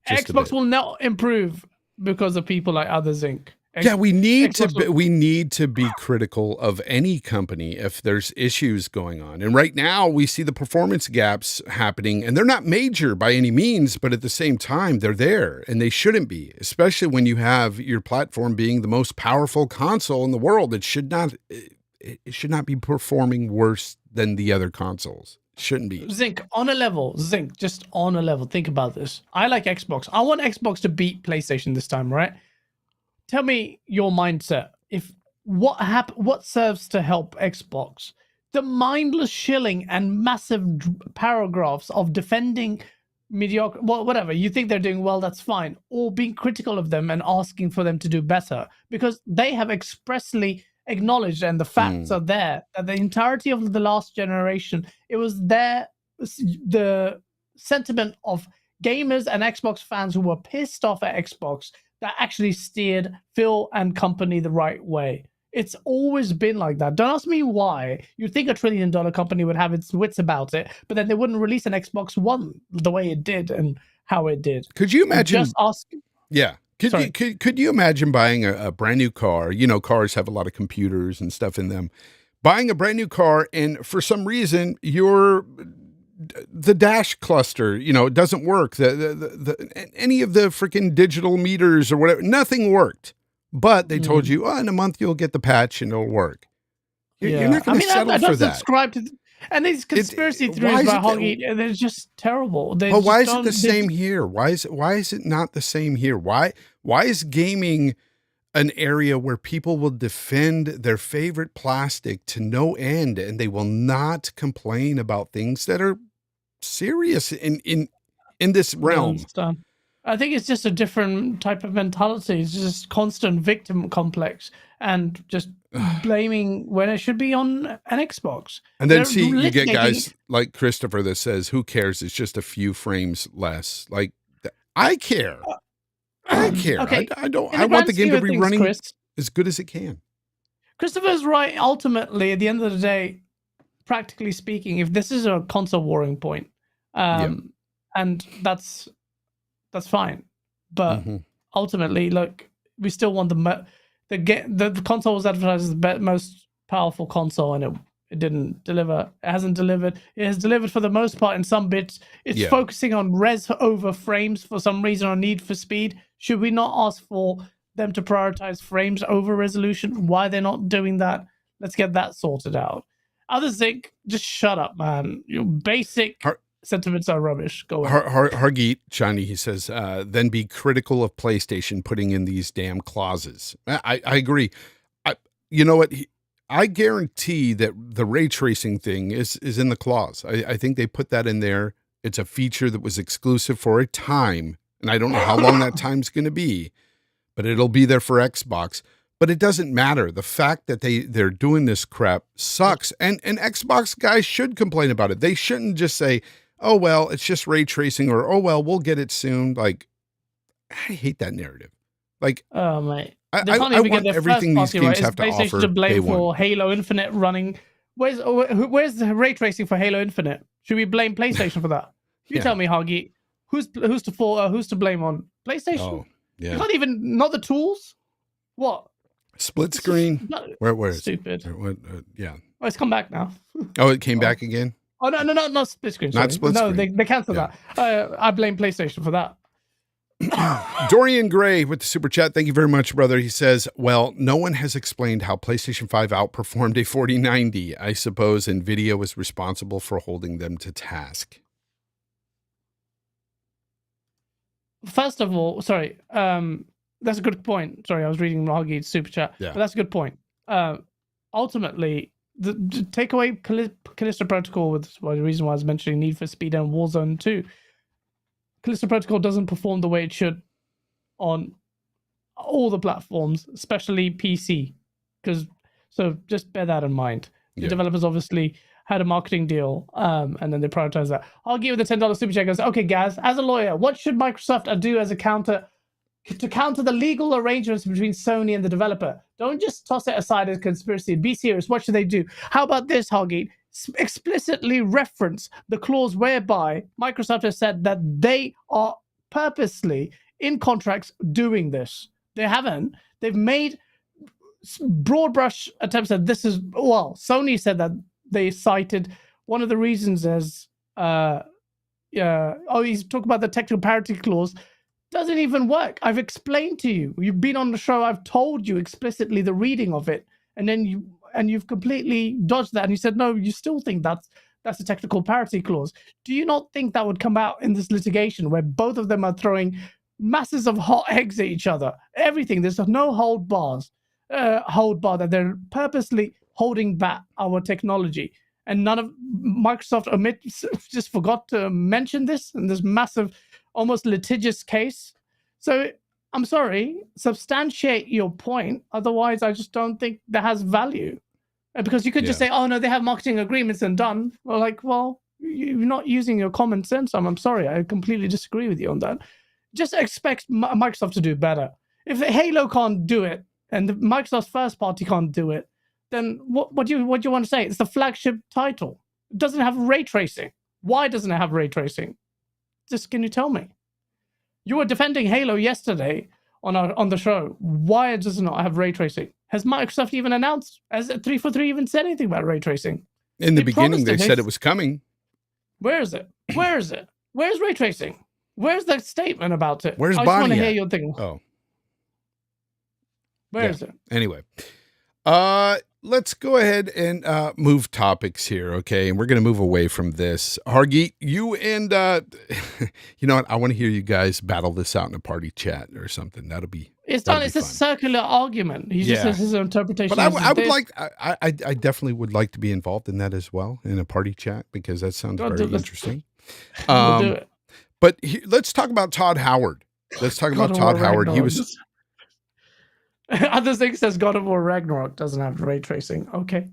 Xbox will not improve because of people like Others Inc. Yeah, we need to be critical of any company if there's issues going on. And right now we see the performance gaps happening, and they're not major by any means, but at the same time they're there, and they shouldn't be, especially when you have your platform being the most powerful console in the world. It should not be performing worse than the other consoles. It shouldn't be. Zinc, just on a level. Think about this. I like Xbox. I want Xbox to beat PlayStation this time, right? Tell me your mindset. If what serves to help Xbox? The mindless shilling and massive paragraphs of defending mediocre, whatever. You think they're doing well, that's fine. Or being critical of them and asking for them to do better. Because they have expressly acknowledged, and the facts are there, that the entirety of the last generation, it was the sentiment of gamers and Xbox fans who were pissed off at Xbox that actually steered Phil and company the right way. It's always been like that. Don't ask me why. You'd think $1 trillion company would have its wits about it, but then they wouldn't release an Xbox One the way it did and how it did. Could you imagine? Just ask. Yeah. Could you imagine buying a brand new car? Cars have a lot of computers and stuff in them. Buying a brand new car, and for some reason, the dash cluster, it doesn't work. Any of the freaking digital meters or whatever, nothing worked. But they told you, in a month you'll get the patch and it'll work. You're not going to settle for that. Subscribe to, and these conspiracy theories about Hoggy, they're just terrible. But why is it the same here? Why is it not the same here? Why is gaming an area where people will defend their favorite plastic to no end, and they will not complain about things that are serious in this realm? I think it's just a different type of mentality. It's just constant victim complex and just blaming when it should be on an Xbox. And then you get guys like Christopher that says, who cares? It's just a few frames less. Like, I care. I care. Okay. I want the game to be running as good as it can. Christopher's right. Ultimately, at the end of the day, practically speaking, if this is a console warring point, and that's fine, but ultimately, look, we still want the console was advertised as the most powerful console, and it didn't deliver. It hasn't delivered. It has delivered for the most part in some bits. It's focusing on res over frames for some reason, or need for speed. Should we not ask for them to prioritize frames over resolution? Why they're not doing that? Let's get that sorted out. Others think, just shut up, man. Your basic sentiments are rubbish. Go on. Hargeet Shiny, he says, then be critical of PlayStation putting in these damn clauses. I agree. You know what? I guarantee that the ray tracing thing is in the clause. I think they put that in there. It's a feature that was exclusive for a time, and I don't know how long that time's going to be, but it'll be there for Xbox. But it doesn't matter. The fact that they're doing this crap sucks, and Xbox guys should complain about it. They shouldn't just say, oh, well, it's just ray tracing, or, oh, well, we'll get it soon. Like, I hate that narrative. Like, oh, mate. I want everything these games have to offer. To blame for Halo Infinite running. Where's the ray tracing for Halo Infinite? Should we blame PlayStation for that? You tell me, Hoggy. Who's to blame on PlayStation? Oh, yeah. You can't even, not the tools. What? Split screen. Where is stupid? Yeah. Oh, it's come back now. Oh, it came back again. Oh no, not split screen. Sorry. Not split screen. No, they canceled that. I blame PlayStation for that. Dorian Gray with the super chat. Thank you very much, brother. He says, well, no one has explained how PlayStation 5 outperformed a 4090. I suppose NVIDIA was responsible for holding them to task. First of all, sorry, that's a good point. Sorry, I was reading Hoggy's super chat. Yeah. But that's a good point. Ultimately, take away Callisto Protocol, with the reason why I was mentioning Need for Speed and Warzone 2. Callisto Protocol doesn't perform the way it should on all the platforms, especially PC. So just bear that in mind. The developers obviously had a marketing deal, and then they prioritized that. I'll give you the $10 super check. Goes, okay, Gaz, as a lawyer, what should Microsoft do as a counter to counter the legal arrangements between Sony and the developer? Don't just toss it aside as conspiracy. Be serious. What should they do? How about this, Hargeet? Explicitly reference the clause whereby Microsoft has said that they are purposely in contracts doing this. They haven't. They've made broad brush attempts at this is, well, Sony said that they cited one of the reasons as he's talking about the technical parity clause. Doesn't even work. I've explained to you. You've been on the show. I've told you explicitly the reading of it, and then you've completely dodged that. And you said no. You still think that's a technical parity clause. Do you not think that would come out in this litigation where both of them are throwing masses of hot eggs at each other? Everything. There's no hold bar that they're purposely holding back our technology, and none of Microsoft just forgot to mention this in this massive, almost litigious case. So I'm sorry, substantiate your point. Otherwise, I just don't think that has value. Because you could just say, oh no, they have marketing agreements and done. Well, you're not using your common sense. I'm sorry, I completely disagree with you on that. Just expect Microsoft to do better. If Halo can't do it, and Microsoft's first party can't do it, then what do you want to say? It's the flagship title. It doesn't have ray tracing. Why doesn't it have ray tracing? Just can you tell me? You were defending Halo yesterday on the show. Why does it not have ray tracing? Has Microsoft even announced? Has 343 even said anything about ray tracing? In the beginning, they said it was coming. Where is it? Where is it? Where's ray tracing? Where's the statement about it? Where's I Bonnie? just want to hear your thing. Oh. Where is it? Anyway, let's go ahead and move topics here, okay? And we're going to move away from this. Hargeet, you and you know what? I want to hear you guys battle this out in a party chat or something. That'll be It's done. It's a circular argument. He just says his interpretation. But I would like. I definitely would like to be involved in that as well in a party chat because that sounds very interesting. We'll do it. But let's talk about Todd Howard. Let's talk about Todd Howard. He was. Other thing says God of War Ragnarok doesn't have ray tracing. Okay.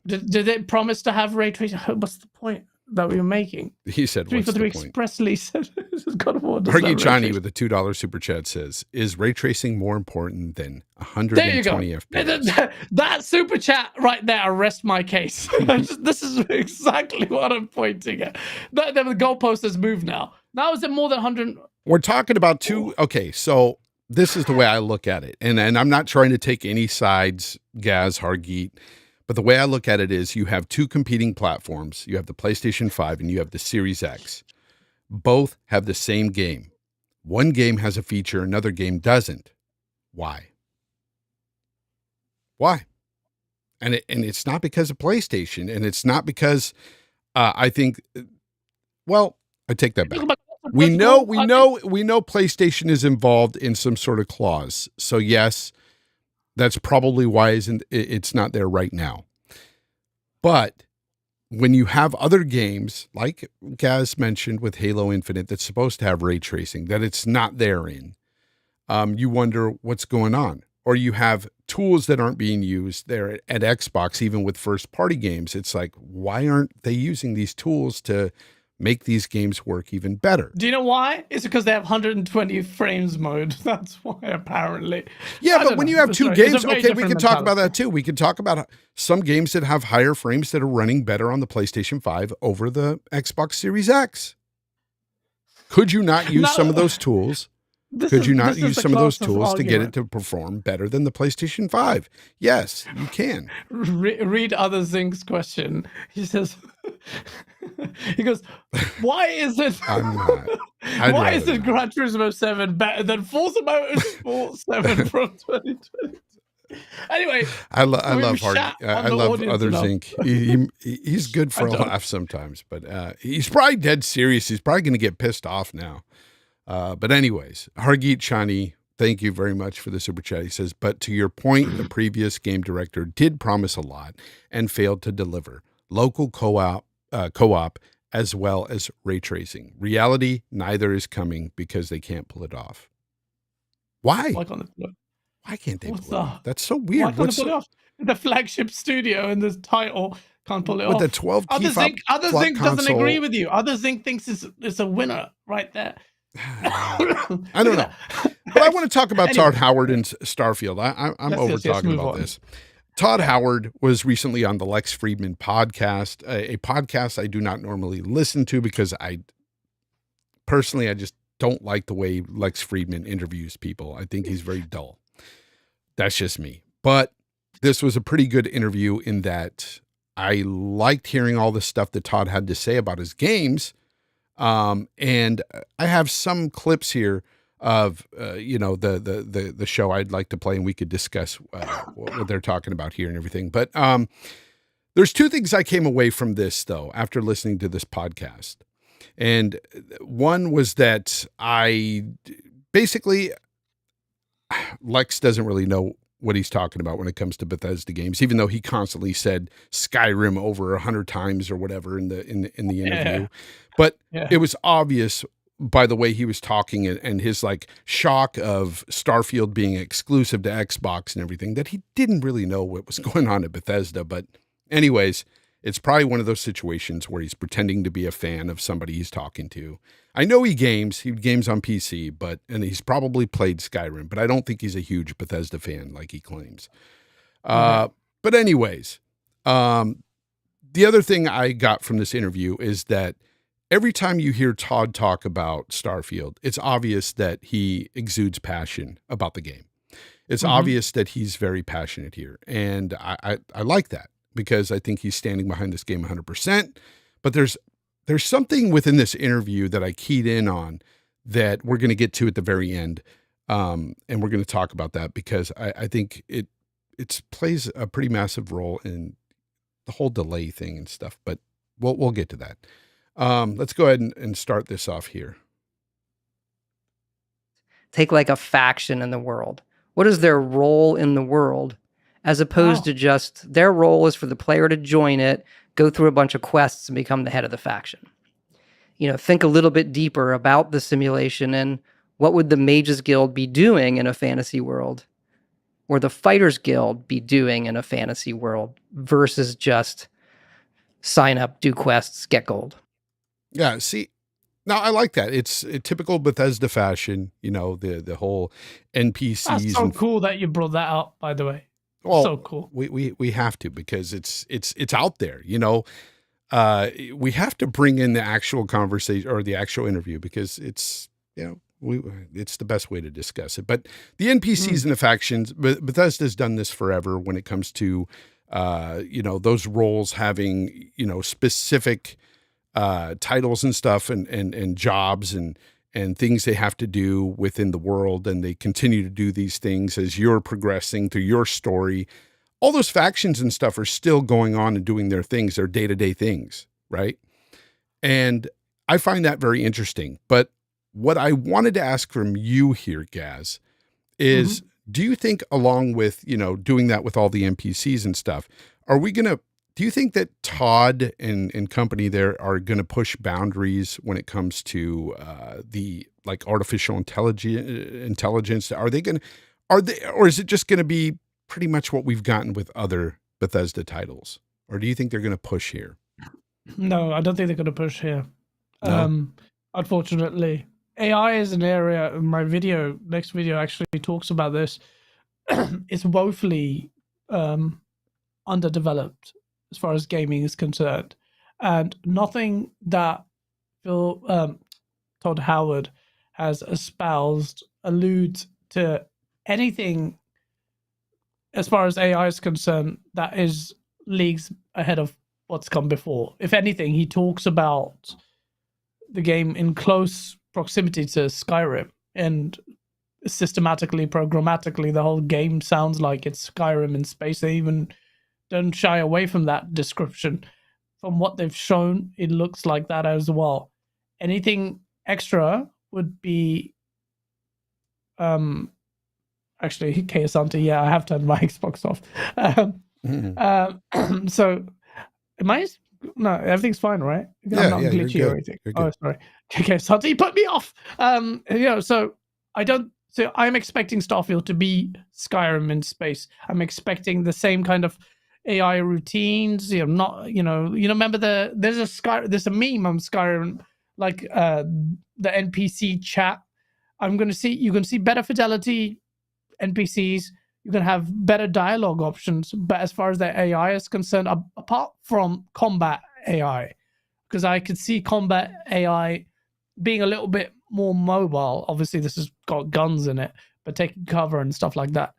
Did it promise to have ray tracing? What's the point that we were making? He said, what's the point? Expressly said God of War doesn't Hargeet have Chani with the $2 super chat says, is ray tracing more important than 120 FPS? That super chat right there arrests my case. This is exactly what I'm pointing at. The goalpost has moved now. Now is it more than 100? We're talking about two. Okay, so this is the way I look at it. And I'm not trying to take any sides, Gaz, Hargeet, but the way I look at it is you have two competing platforms. You have the PlayStation 5 and you have the Series X. Both have the same game. One game has a feature, another game doesn't. Why? And it's not because of PlayStation, and it's not because I think, well, I take that back. We know PlayStation is involved in some sort of clause. So yes, that's probably why it's not there right now. But when you have other games, like Gaz mentioned with Halo Infinite, that's supposed to have ray tracing, that it's not there in, you wonder what's going on. Or you have tools that aren't being used there at Xbox, even with first-party games. It's like, why aren't they using these tools to make these games work even better? Do you know why? It's because they have 120 frames mode. That's why, apparently. Yeah, but when you have two games, okay, we can talk about that too. We can talk about some games that have higher frames that are running better on the PlayStation 5 over the Xbox Series X. Could you not use some of those tools? Could you not use some of those tools to get it to perform better than the PlayStation 5? Yes, you can. Read Other Things question. He says, he goes, why is it why is it Gran Turismo 7 better than Forza Motorsport 7 from 2020? Anyway, I love Other Zinc. He's good for a laugh sometimes, but he's probably dead serious. He's probably going to get pissed off now. But anyways, Hargeet Chani, Thank you very much for the super chat. He says, but to your point, the previous game director did promise a lot and failed to deliver. Local co-op, as well as ray tracing. Reality, neither is coming because they can't pull it off. Why? Why can't they pull it? Why can't they What's pull it that? off? That's so weird. Why can't they pull it off? The flagship studio and the title can't pull it with off. the 12 key Others Inc. doesn't agree with you. Others Inc. thinks it's a winner right there. I don't know. But I want to talk about Todd Howard and Starfield. I'm over talking about this. Todd Howard was recently on the Lex Friedman podcast, a podcast I do not normally listen to because I just don't like the way Lex Friedman interviews people. I think he's very dull. That's just me. But this was a pretty good interview in that I liked hearing all the stuff that Todd had to say about his games. And I have some clips here of, the show I'd like to play, and we could discuss what they're talking about here and everything. But there's two things I came away from this, though, after listening to this podcast. And one was that Lex doesn't really know what he's talking about when it comes to Bethesda games, even though he constantly said Skyrim over 100 times or whatever in the interview. Yeah. But it was obvious by the way he was talking and his like shock of Starfield being exclusive to Xbox and everything, that he didn't really know what was going on at Bethesda. But anyways, it's probably one of those situations where he's pretending to be a fan of somebody he's talking to. I know he games on PC, and he's probably played Skyrim, but I don't think he's a huge Bethesda fan like he claims. But anyways, the other thing I got from this interview is that every time you hear Todd talk about Starfield, it's obvious that he exudes passion about the game. It's obvious that he's very passionate here. And I like that because I think he's standing behind this game 100%. But there's something within this interview that I keyed in on that we're going to get to at the very end. And we're going to talk about that because I think it plays a pretty massive role in the whole delay thing and stuff, but we'll get to that. Let's go ahead and start this off here. Take like a faction in the world. What is their role in the world? As opposed to just their role is for the player to join it, go through a bunch of quests and become the head of the faction. Think a little bit deeper about the simulation and what would the Mages Guild be doing in a fantasy world, or the Fighters Guild be doing in a fantasy world, versus just sign up, do quests, get gold. Yeah, see, now I like that. It's a typical Bethesda fashion, the whole NPCs. That's so cool that you brought that up, by the way. Well, so cool. We have to because it's out there, we have to bring in the actual conversation or the actual interview because it's, it's the best way to discuss it. But the NPCs and the factions, Bethesda's done this forever when it comes to, those roles having, specific titles and stuff and jobs and things they have to do within the world. And they continue to do these things as you're progressing through your story. All those factions and stuff are still going on and doing their things, their day-to-day things, right? And I find that very interesting. But what I wanted to ask from you here, Gaz, is do you think along with, doing that with all the NPCs and stuff, do you think that Todd and company there are going to push boundaries when it comes to the like artificial intelligence? Or is it just going to be pretty much what we've gotten with other Bethesda titles? Or do you think they're going to push here? No, I don't think they're going to push here. No? Unfortunately, AI is an area. My next video actually talks about this. It's woefully underdeveloped as far as gaming is concerned, and nothing that Todd Howard has espoused alludes to anything as far as AI is concerned that is leagues ahead of what's come before. If anything, he talks about the game in close proximity to Skyrim, and systematically, programmatically, the whole game sounds like it's Skyrim in space. They even don't shy away from that description. From what they've shown, it looks like that as well. Anything extra would be actually KSM32. Yeah, I have turned my Xbox off. So, am I? No, everything's fine, right? I'm not glitchy or anything. Oh, sorry. KSM32, you put me off. So I'm expecting Starfield to be Skyrim in space. I'm expecting the same kind of AI routines. Remember there's a meme on Skyrim, like the NPC chat. You're going to see better fidelity NPCs. You can have better dialogue options. But as far as their AI is concerned, apart from combat AI, because I could see combat AI being a little bit more mobile. Obviously, this has got guns in it, but taking cover and stuff like that.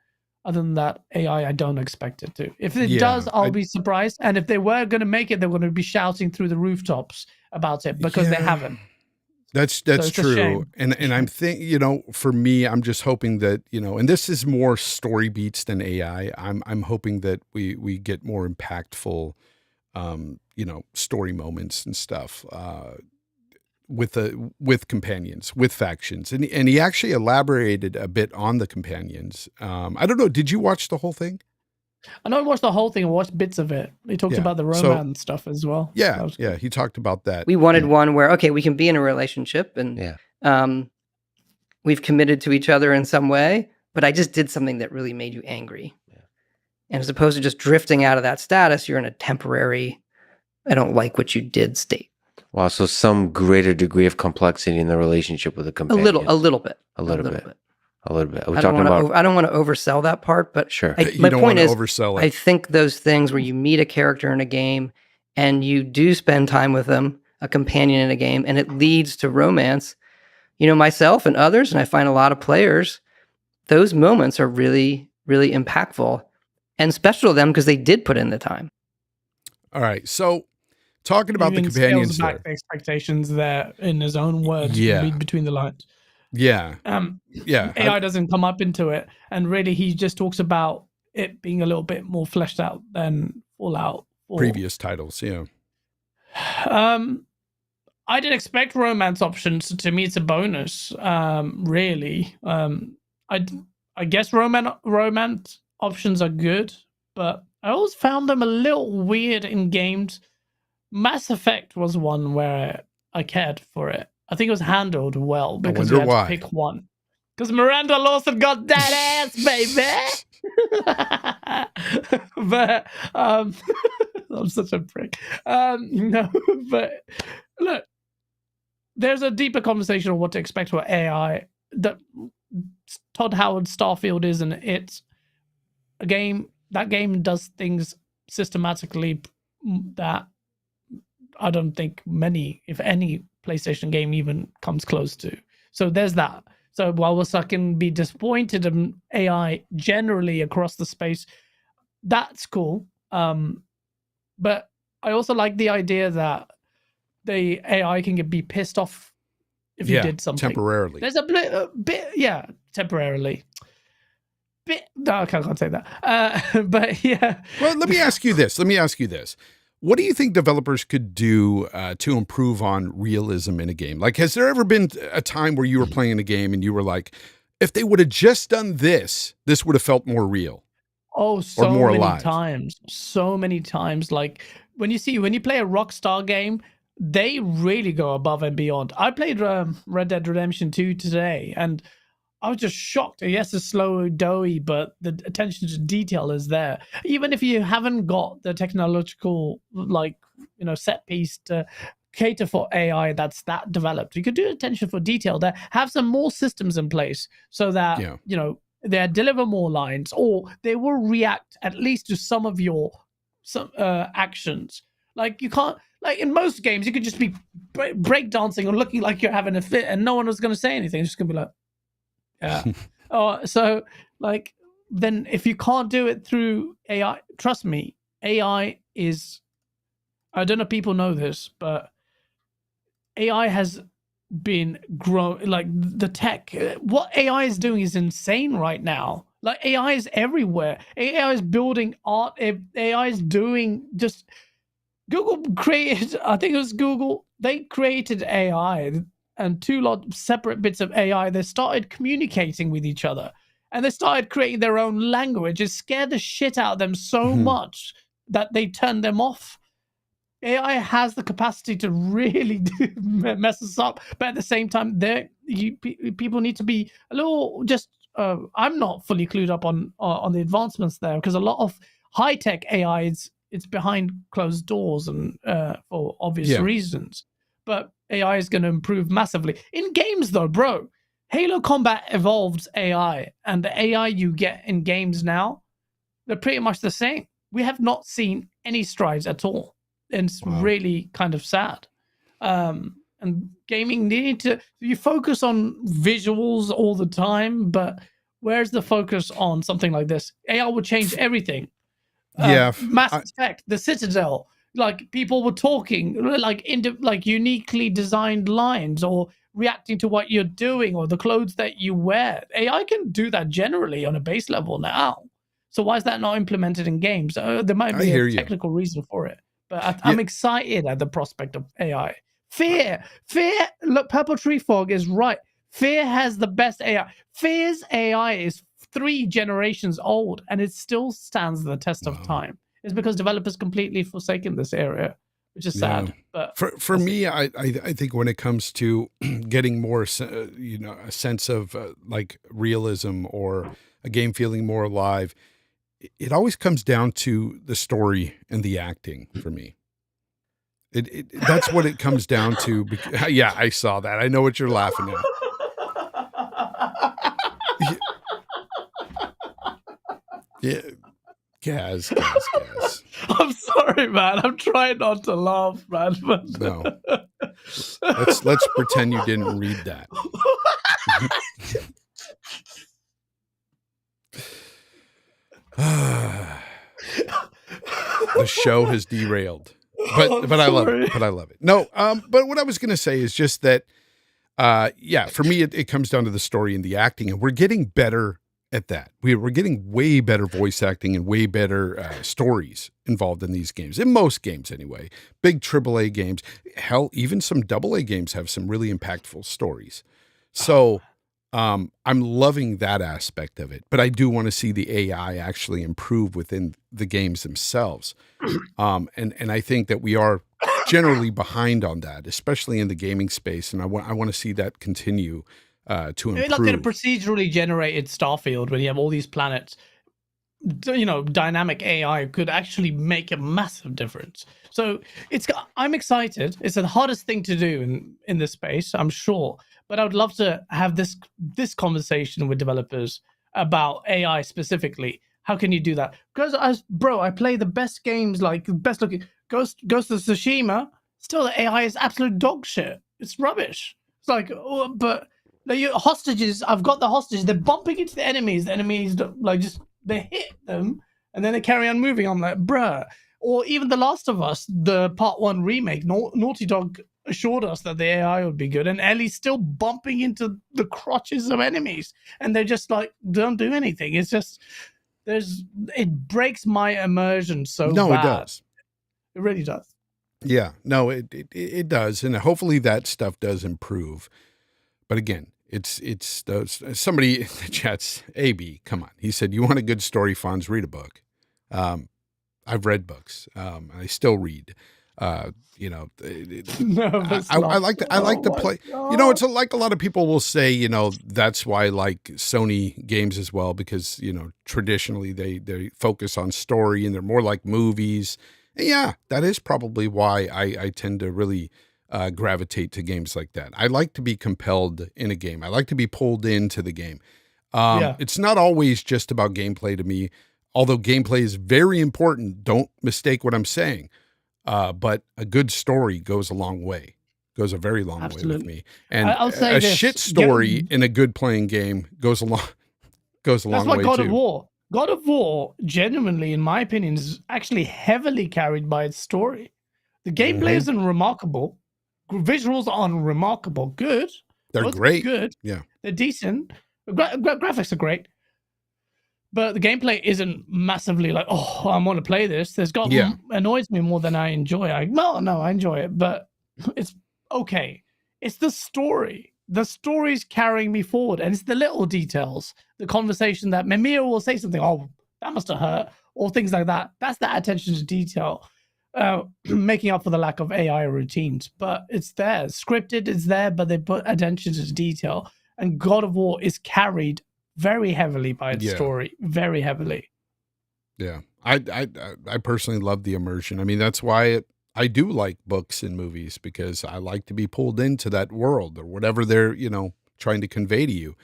Other than that, AI, I don't expect it to. If it does, I'll be surprised. And if they were going to make it, they're going to be shouting through the rooftops about it because they haven't. That's true. And I'm thinking, for me, I'm just hoping that, and this is more story beats than AI. I'm hoping that we get more impactful, story moments and stuff, with companions, with factions. And he actually elaborated a bit on the companions. I don't know. Did you watch the whole thing? I know I watched the whole thing. I watched bits of it. He talked about the romance stuff as well. Yeah, he talked about that. We wanted one where, okay, we can be in a relationship and we've committed to each other in some way, but I just did something that really made you angry. Yeah. And as opposed to just drifting out of that status, you're in a temporary, I don't like what you did state. Wow, so some greater degree of complexity in the relationship with a companion. A little bit. A little bit. Are we I don't want to oversell that part, but sure. My point is, oversell it. I think those things where you meet a character in a game and you do spend time with them, a companion in a game, and it leads to romance. Myself and others, and I find a lot of players, those moments are really, really impactful and special to them because they did put in the time. All right, so talking about the companions, scales back the expectations there in his own words. Read between the lines. Yeah. AI doesn't come up into it, and really he just talks about it being a little bit more fleshed out than Fallout 4. Previous titles, yeah. I didn't expect romance options. To me, it's a bonus. Really, I guess romance options are good, but I always found them a little weird in games. Mass Effect was one where I cared for it. I think it was handled well because you had to pick one. Because Miranda Lawson got that ass, baby. But I'm such a prick. No, but look, there's a deeper conversation on what to expect for AI. That Todd Howard Starfield is, and it's a game. That game does things systematically that I don't think many, if any, PlayStation game even comes close to. So there's that. So while I can be disappointed in AI generally across the space, that's cool. But I also like the idea that the AI can be pissed off if you did something temporarily. There's a bit, temporarily. No, I can't say that. But yeah. Well, let me ask you this. What do you think developers could do to improve on realism in a game? Like, has there ever been a time where you were playing a game and you were like, if they would have just done this, this would have felt more real? Oh, so many times. Like when you play a Rockstar game, they really go above and beyond. I played Red Dead Redemption 2 today, and I was just shocked. Yes, it's slow, doughy, but the attention to detail is there. Even if you haven't got the technological, set piece to cater for AI that's that developed, you could do attention for detail there. Have some more systems in place so that, they deliver more lines, or they will react at least to some of your actions. Like you can't, like in most games, you could just be breakdancing or looking like you're having a fit and no one was going to say anything. It's just going to be like, yeah. So like, then if you can't do it through AI, trust me, AI is, I don't know if people know this, but AI has been grown, like the tech, what AI is doing is insane right now. Like AI is everywhere. AI is building art. AI is doing just, Google created, I think it was Google, they created AI and two separate bits of AI. They started communicating with each other. and they started creating their own language. It scared the shit out of them so much that they turned them off. AI has the capacity to really mess us up, but at the same time, people need to be a little just. I'm not fully clued up on the advancements there, because a lot of high-tech AI it's behind closed doors and for obvious reasons. But AI is going to improve massively in games, though, bro. Halo Combat evolved AI, and the AI you get in games now, they're pretty much the same. We have not seen any strides at all, and it's really kind of sad. And gaming you focus on visuals all the time, but where's the focus on something like this? AI would change everything. Mass Effect, the Citadel, like people were talking like uniquely designed lines, or reacting to what you're doing, or the clothes that you wear. AI can do that generally on a base level now. So why is that not implemented in games? There might be a technical reason for it, but I'm excited at the prospect of AI. Fear. Look, Purple Tree Fog is right. Fear has the best AI. Fear's AI is 3 generations old, and it still stands the test of time. It's because developers completely forsaken this area, which is sad. But for me, I think when it comes to getting more, a sense of like realism, or a game feeling more alive, it always comes down to the story and the acting for me. That's what it comes down to. Yeah, I saw that. I know what you're laughing at. Yeah, Gaz. I'm sorry, man. I'm trying not to laugh, man. But... No. Let's pretend you didn't read that. The show has derailed. But I love it. No, but what I was gonna say is just that for me it comes down to the story and the acting, and we're getting better at that. We're getting way better voice acting and way better stories involved in these games. In most games anyway. Big AAA games. Hell, even some AA games have some really impactful stories. So I'm loving that aspect of it, but I do want to see the AI actually improve within the games themselves. And I think that we are generally behind on that, especially in the gaming space. And I want to see that continue to improve. Look at a procedurally generated Starfield, when you have all these planets. Dynamic AI could actually make a massive difference. So I'm excited. It's the hardest thing to do in this space, I'm sure. But I would love to have this conversation with developers about AI specifically. How can you do that? Because I play the best games, like best looking Ghost of Tsushima. Still, the AI is absolute dog shit. It's rubbish. It's like, but hostages. I've got the hostages. They're bumping into the enemies. The enemies they hit them, and then they carry on moving. I'm like, bruh. Or even The Last of Us, the Part 1 remake. Naughty Dog assured us that the AI would be good, and Ellie's still bumping into the crotches of enemies, and they're just like, don't do anything. It's just it breaks my immersion so bad. It does. It really does. Yeah, no, it does, and hopefully that stuff does improve. But again, it's those, somebody in the chat's AB. Come on, he said, you want a good story, Fonz? Read a book. I've read books. I still read. I like to play. It's like a lot of people will say, that's why I like Sony games as well, because traditionally they focus on story and they're more like movies. And yeah, that is probably why I tend to really gravitate to games like that. I like to be compelled in a game. I like to be pulled into the game. It's not always just about gameplay to me, although gameplay is very important. Don't mistake what I'm saying. But a good story goes a long way, goes a very long way with me. And I'll say a shit story in a good playing game goes a long way too. That's why God of War. God of War, genuinely, in my opinion, is actually heavily carried by its story. The gameplay isn't remarkable. Visuals aren't remarkable. Good. They're great. Good. Yeah. They're decent. Graphics are great. But the gameplay isn't massively like, oh, I want to play this. Annoys me more than I enjoy. No, I enjoy it, but it's okay. It's the story. the story's carrying me forward, and it's the little details, the conversation that Mimir will say something, oh, that must have hurt, or things like that. That's that attention to detail, making up for the lack of AI routines. But it's there, scripted, it's there, but they put attention to detail. And God of War is carried very heavily by its story, very heavily. Yeah, I personally love the immersion. I mean, that's why I do like books and movies, because I like to be pulled into that world or whatever they're, trying to convey to you.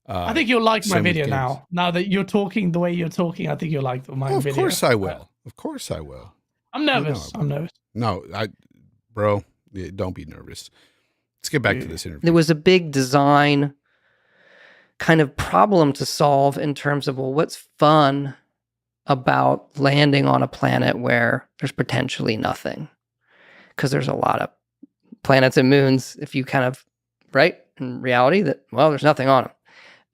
I think you'll like my video now. Now that you're talking the way you're talking, I think you'll like my video. Of course I will. Of course I will. I'm nervous. I'm nervous. No, bro, don't be nervous. Let's get back to this interview. There was a big design kind of problem to solve in terms of, well, what's fun about landing on a planet where there's potentially nothing? Because there's a lot of planets and moons, if you kind of, right, in reality, that, well, there's nothing on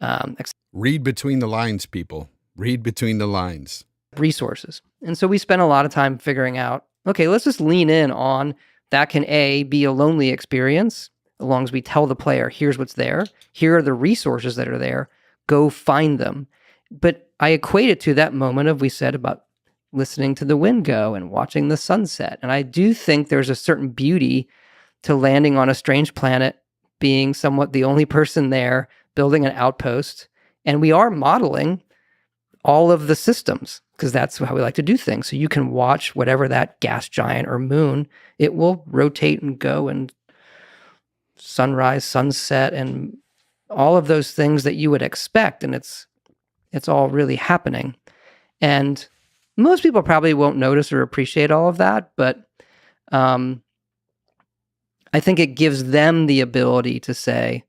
them. Read between the lines, people. Read between the lines. Resources. And so we spent a lot of time figuring out, okay, let's just lean in on that can be a lonely experience, as long as we tell the player, here's what's there. Here are the resources that are there. Go find them. But I equate it to that moment we said about listening to the wind go and watching the sunset. And I do think there's a certain beauty to landing on a strange planet, being somewhat the only person there, building an outpost. And we are modeling all of the systems, because that's how we like to do things. So you can watch whatever that gas giant or moon, it will rotate and go, and sunrise, sunset, and all of those things that you would expect. And it's all really happening. And most people probably won't notice or appreciate all of that, but I think it gives them the ability to say,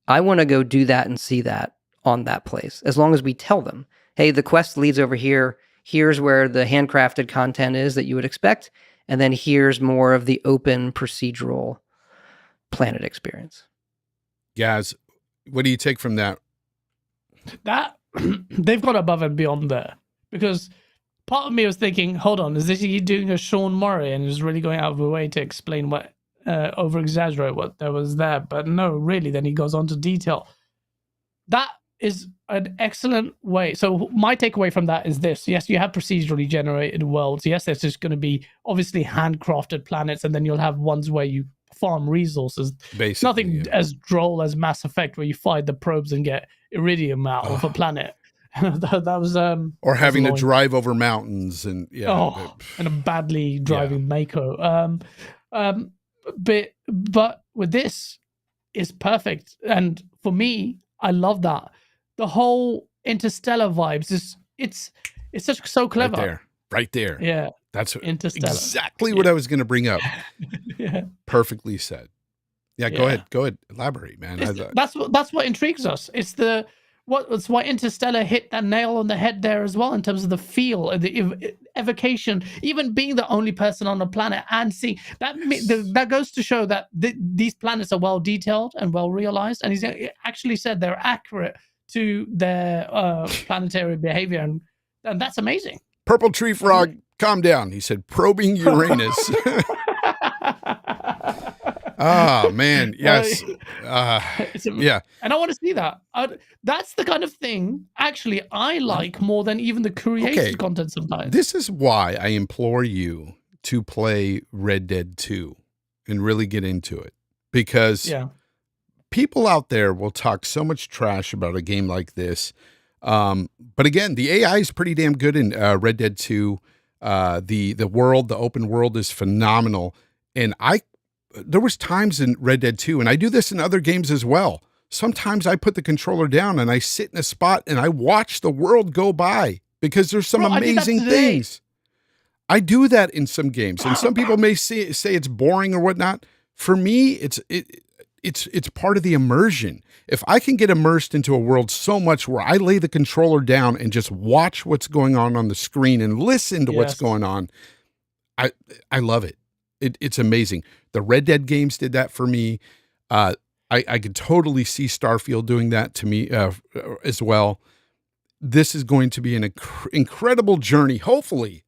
I want to go do that and see that on that place, as long as we tell them, hey, the quest leads over here. Here's where the handcrafted content is that you would expect. And then here's more of the open procedural planet experience. Gaz, what do you take from that? That they've gone above and beyond there, because part of me was thinking, hold on, is this you doing a Sean Murray and is really going out of the way to explain what, over exaggerate what there was there? But no, really, then he goes on to detail. That is an excellent way. So my takeaway from that is this. Yes, you have procedurally generated worlds. Yes, there's just going to be obviously handcrafted planets, and then you'll have ones where you farm resources. Basically, nothing as droll as Mass Effect, where you fire the probes and get iridium out of a planet. that was or having to drive over mountains and and a badly driving Mako. But with this, it's perfect. And for me, I love that. The whole interstellar vibes is it's so clever. Right there. Yeah. That's Interstellar. Exactly what I was going to bring up. Yeah. Perfectly said. Yeah, go ahead. Elaborate, man. That's what intrigues us. It's why Interstellar hit that nail on the head there as well, in terms of the feel, the evocation, even being the only person on the planet and seeing that goes to show that these planets are well detailed and well realized, and he's actually said they're accurate to their planetary behavior, and that's amazing. Purple Tree Frog, calm down. He said, probing Uranus. Oh, man. Yes. Yeah. And I want to see that. That's the kind of thing, actually, I like more than even the created content sometimes. This is why I implore you to play Red Dead 2 and really get into it. Because people out there will talk so much trash about a game like this. But again, the AI is pretty damn good in Red Dead 2. The world, the open world is phenomenal. And there was times in Red Dead 2, and I do this in other games as well. Sometimes I put the controller down and I sit in a spot and I watch the world go by, because there's some amazing things. I do that in some games, and some people may say it's boring or whatnot. For me, it's part of the immersion. If I can get immersed into a world so much where I lay the controller down and just watch what's going on the screen and listen to what's going on, I love it. It's amazing. The Red Dead games did that for me. I could totally see Starfield doing that to me as well. This is going to be an incredible journey. Hopefully,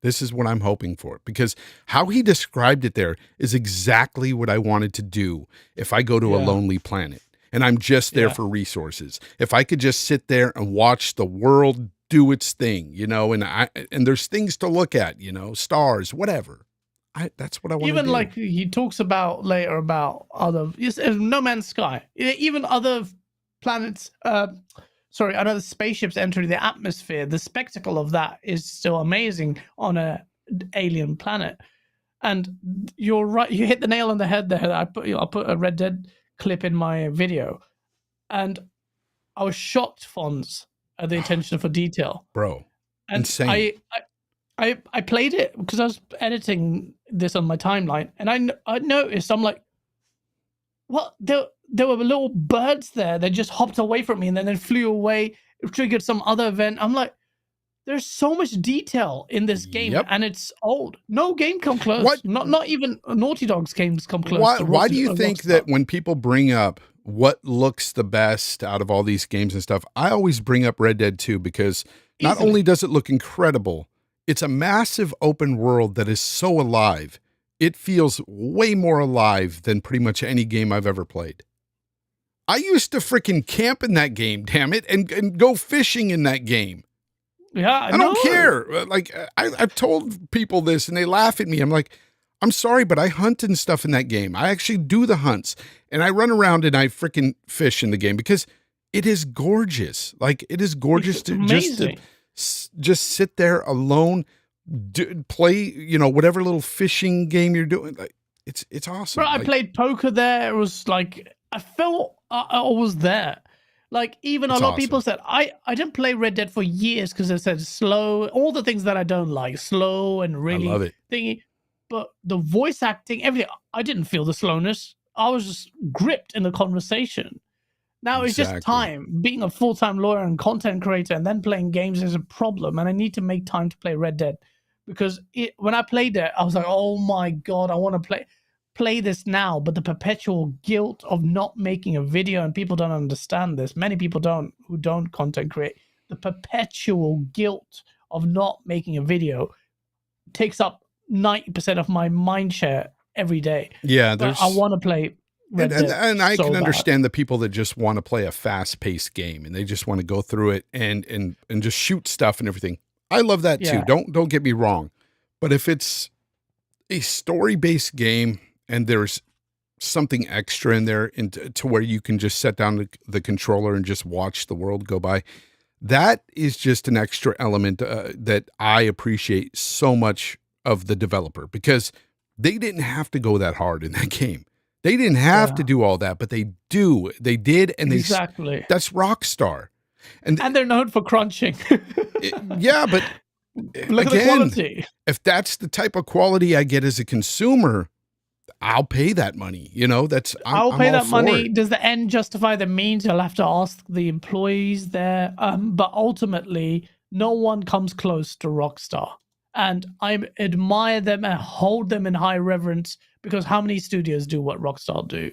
This is what I'm hoping for, because how he described it there is exactly what I wanted to do if I go to a lonely planet and I'm just there for resources. If I could just sit there and watch the world do its thing, you know, and there's things to look at, you know, stars, whatever. That's what I want to do. Even like he talks about later about other No Man's Sky, even other planets. Other spaceships entering the atmosphere. The spectacle of that is still amazing on a alien planet. And you're right. You hit the nail on the head there. I put a Red Dead clip in my video, and I was shocked, Fonz, at the attention for detail, bro. And insane. I played it because I was editing this on my timeline, and I noticed, I'm like, what? There were little birds there that just hopped away from me and then they flew away. It triggered some other event. I'm like, there's so much detail in this game, and it's old. No game come close. What? Not even Naughty Dog's games come close. Why do you think that when people bring up what looks the best out of all these games and stuff, I always bring up Red Dead 2 because not only does it look incredible, it's a massive open world that is so alive. It feels way more alive than pretty much any game I've ever played. I used to freaking camp in that game, damn it, and go fishing in that game. Yeah, I don't care. Like, I've told people this and they laugh at me. I'm like, I'm sorry, but I hunt and stuff in that game. I actually do the hunts and I run around and I freaking fish in the game because it is gorgeous. Like, it is gorgeous to just sit there alone, play, you know, whatever little fishing game you're doing. Like, it's awesome. Bro, I played poker there. It was like, I felt I was there. Like, even a lot of people said, I didn't play Red Dead for years because they said slow, all the things that I don't like, slow and really I love it. thingy. But the voice acting, everything, I didn't feel the slowness. I was just gripped in the conversation. Now it's just time. Being a full-time lawyer and content creator and then playing games is a problem. And I need to make time to play Red Dead because when I played it, I was like, oh my God, I want to play this now. But the perpetual guilt of not making a video, and people don't understand this. Many people who don't content create. The perpetual guilt of not making a video takes up 90% of my mind share every day. Yeah, I want to play Red Dead and I can bad. understand the people that just want to play a fast-paced game and they just want to go through it and just shoot stuff and everything. I love that too. Don't get me wrong. But if it's a story-based game and there's something extra in there to where you can just set down the controller and just watch the world go by, that is just an extra element that I appreciate so much of the developer, because they didn't have to go that hard in that game. They didn't have to do all that, but they did. And that's Rockstar. And they're known for crunching. Yeah, but look at the quality. If that's the type of quality I get as a consumer, I'll pay that money. You know, I'll pay that money. Does the end justify the means? You'll have to ask the employees there. But ultimately, no one comes close to Rockstar. And I admire them and hold them in high reverence, because how many studios do what Rockstar do?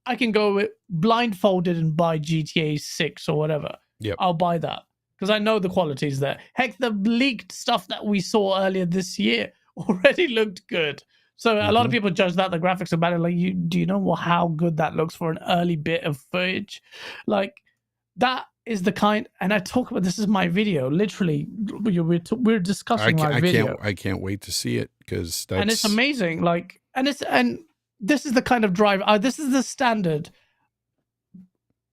I can go blindfolded and buy GTA 6 or whatever. Yep. I'll buy that because I know the quality is there. Heck, the leaked stuff that we saw earlier this year already looked good. So a lot of people judge that the graphics are bad. Like, do you know how good that looks for an early bit of footage? Like, that is the kind, and I talk about, this is my video. Literally, we're discussing my video. I can't wait to see it, because that's, and it's amazing. Like, and this is the kind of drive. This is the standard.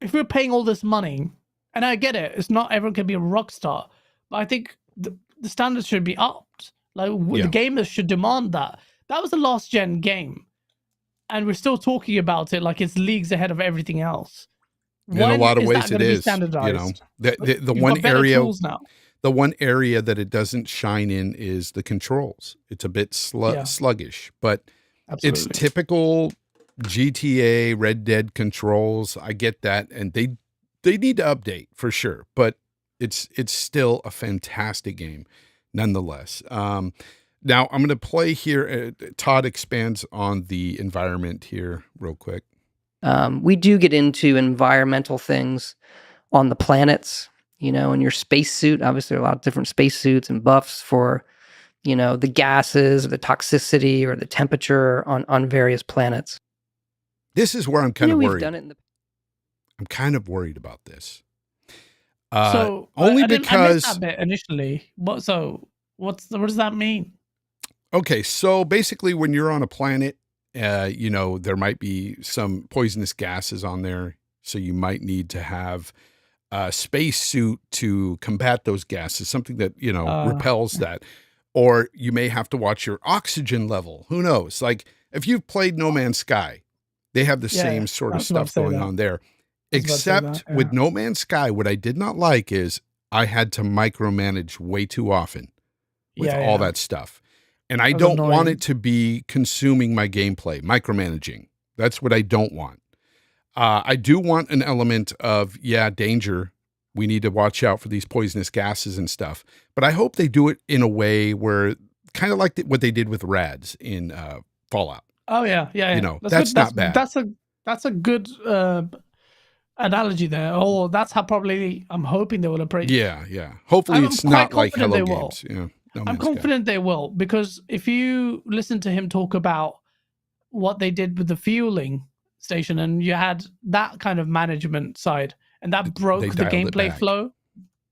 If we're paying all this money, and I get it, it's not everyone can be a rock star, but I think the standards should be upped. Like, the gamers should demand that. That was the last gen game, and we're still talking about it like it's leagues ahead of everything else. In a lot of ways, it is. You know, the one area that it doesn't shine in is the controls. It's a bit sluggish, but it's typical GTA Red Dead controls. I get that, and they need to update for sure, but it's still a fantastic game nonetheless. Now I'm going to play here. Todd expands on the environment here real quick. We do get into environmental things on the planets, you know, in your spacesuit. Obviously, there are a lot of different spacesuits and buffs for the gases or the toxicity or the temperature on various planets. This is where I'm kind of We've worried. done it in the I'm kind of worried about this. So only I missed because that bit initially. What does that mean? Okay, so basically when you're on a planet, there might be some poisonous gases on there. So you might need to have a space suit to combat those gases, something that, repels that. Or you may have to watch your oxygen level. Who knows? Like if you've played No Man's Sky, they have the same sort of stuff going on there. Except with No Man's Sky, what I did not like is I had to micromanage way too often with all that stuff. And I don't want it to be consuming my gameplay, micromanaging. That's what I don't want. I do want an element of, danger. We need to watch out for these poisonous gases and stuff. But I hope they do it in a way where kind of like what they did with rads in Fallout. Oh, yeah. That's not bad. That's a good analogy there. Oh, that's how probably I'm hoping they will approach. Yeah. Hopefully it's not like Hello Games. Yeah. I'm confident they will, because if you listen to him talk about what they did with the fueling station, and you had that kind of management side, and that broke the gameplay flow.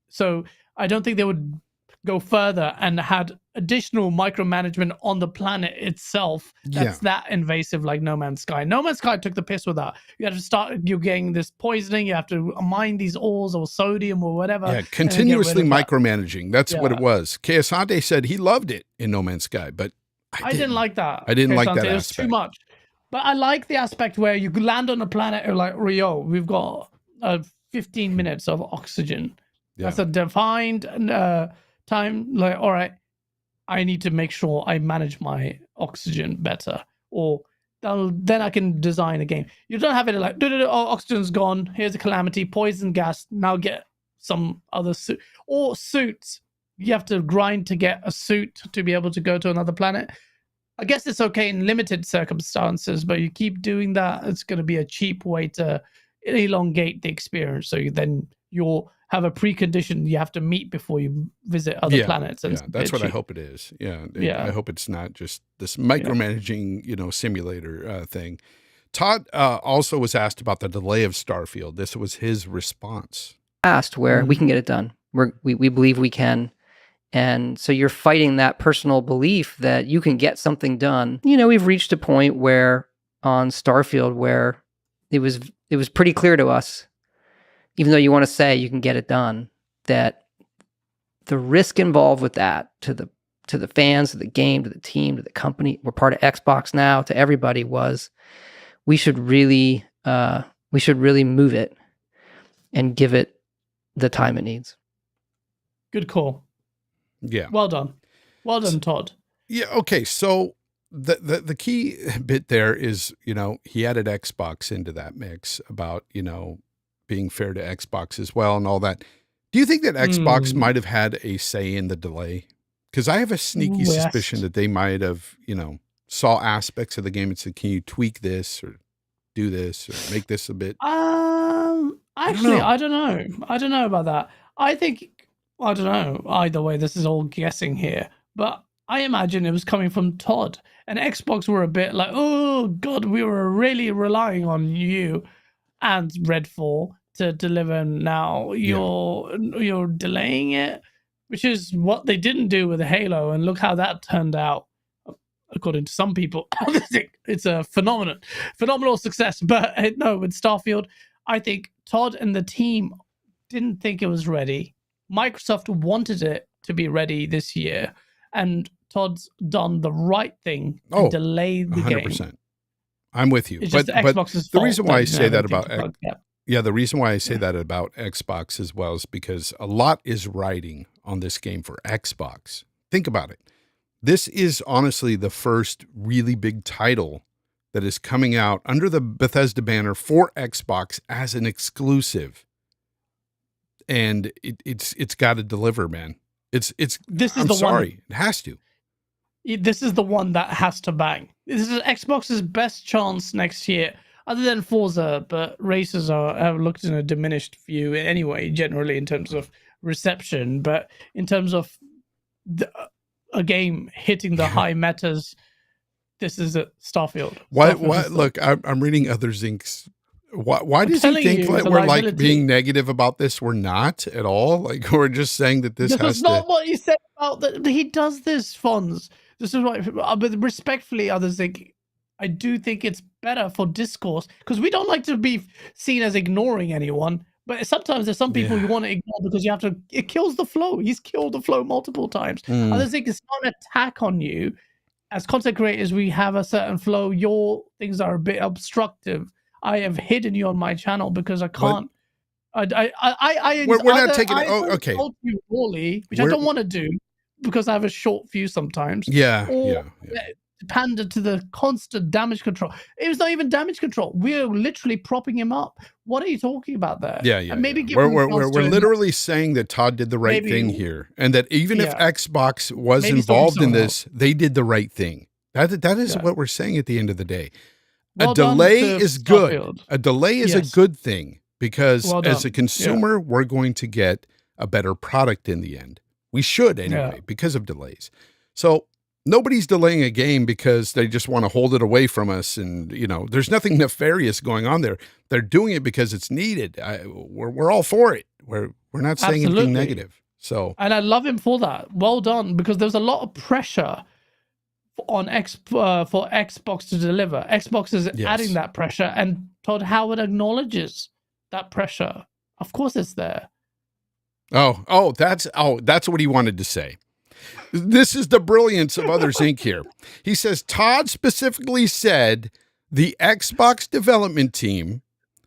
So I don't think they would go further and had additional micromanagement on the planet itself. That's that invasive, like No Man's Sky. No Man's Sky took the piss with that. You have to start, you're getting this poisoning, you have to mine these ores or sodium or whatever. Yeah, continuously micromanaging. That's what it was. Kayasante said he loved it in No Man's Sky, but I didn't like that. I didn't like that aspect. It was too much. But I like the aspect where you land on a planet or like Rio, we've got 15 minutes of oxygen. That's a defined time. Like, all right, I need to make sure I manage my oxygen better, or then I can design a game. You don't have it like, oh, oxygen's gone. Here's a calamity, poison gas. Now get some other suit or suits. You have to grind to get a suit to be able to go to another planet. I guess it's okay in limited circumstances, but you keep doing that, it's going to be a cheap way to elongate the experience. So you'll have a precondition you have to meet before you visit other planets. And that's what I hope it is. I hope it's not just this micromanaging, simulator thing. Todd also was asked about the delay of Starfield. This was his response. Asked where we can get it done. We believe we can. And so you're fighting that personal belief that you can get something done. We've reached a point where on Starfield where it was pretty clear to us, even though you want to say you can get it done, that the risk involved with that to the fans, to the game, to the team, to the company, we're part of Xbox now, to everybody, was we should really move it and give it the time it needs. Good call. Yeah. Well done, Todd. Yeah. Okay. So the key bit there is, he added Xbox into that mix about, being fair to Xbox as well and all that. Do you think that Xbox might have had a say in the delay? Because I have a sneaky suspicion that they might have, saw aspects of the game and said, can you tweak this or do this or make this a bit? Actually, I don't know. I don't know about that. I don't know. Either way, this is all guessing here. But I imagine it was coming from Todd. And Xbox were a bit like, oh, God, we were really relying on you and Redfall to deliver. And now you're delaying it, which is what they didn't do with Halo. And look how that turned out. According to some people, it's a phenomenal success. But no, with Starfield, I think Todd and the team didn't think it was ready. Microsoft wanted it to be ready this year, and Todd's done the right thing and delayed the 100%. Game. I'm with you. It's but Xbox's the reason why I say that about the reason why I say that about Xbox as well is because a lot is riding on this game for Xbox. Think about it. This is honestly the first really big title that is coming out under the Bethesda banner for Xbox as an exclusive. And it's got to deliver, man. It has to. This is the one that has to bang. This is Xbox's best chance next year, other than Forza. But races have looked in a diminished view anyway, generally in terms of reception. But in terms of a game hitting the high metas, this is a Starfield. Why? Starfield is Look, I'm reading other Zinks. Why I'm does he telling think you, like it's a we're like liability. being negative about this? We're not at all. Like we're just saying that this has is not what he said about that. He does this, Fonz. This is why. But respectfully, others think I do think it's better for discourse because we don't like to be seen as ignoring anyone. But sometimes there's some people you want to ignore because you have to. It kills the flow. He's killed the flow multiple times. Others think it's not an attack on you. As content creators, we have a certain flow. Your things are a bit obstructive. I have hidden you on my channel because I can't. We're not taking it. Oh, okay. You poorly, which I don't want to do because I have a short fuse sometimes. Yeah. Pander to the constant damage control. It was not even damage control. We're literally propping him up. What are you talking about there? Yeah. And maybe we're literally saying that Todd did the right thing here, and that even if Xbox was involved in this, they did the right thing. That is what we're saying at the end of the day. Well a delay is good. Starfield. A delay is a good thing because as a consumer, Yeah. we're going to get a better product in the end. We should anyway because of delays. So nobody's delaying a game because they just want to hold it away from us. And, you know, there's nothing nefarious going on there. They're doing it because it's needed. We're all for it. We're not saying anything negative. So, and I love him for that. Well done, because there's a lot of pressure on for Xbox to deliver. Xbox is adding that pressure, and Todd Howard acknowledges that pressure. Of course, it's there. That's what he wanted to say. This is the brilliance of Others Inc. here. He says, Todd specifically said the Xbox development team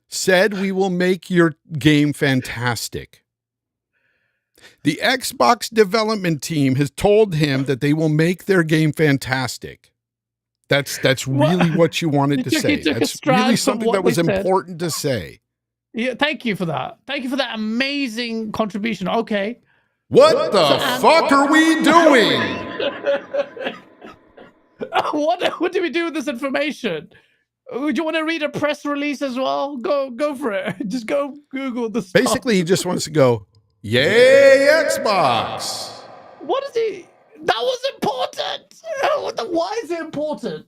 said we will make your game fantastic. The Xbox development team has told him that they will make their game fantastic. That's really what you wanted to say. That's really something that was important to say. Yeah, thank you for that. Thank you for that amazing contribution. Okay. What the fuck are we doing? What do we do with this information? Would you want to read a press release as well? Go for it. Just go Google the stuff. Basically, he just wants to go, yay, Xbox. What is he? That was important. Why is it important?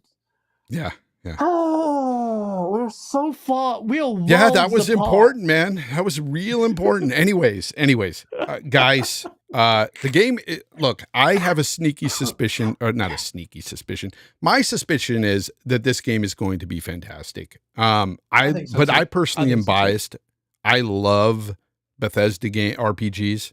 Yeah. Oh, we're so far. Yeah, that was important, man. That was real important. Anyways, guys, the game. Look, I have a sneaky suspicion, or not a sneaky suspicion. My suspicion is that this game is going to be fantastic. I personally am biased. I love Bethesda game RPGs.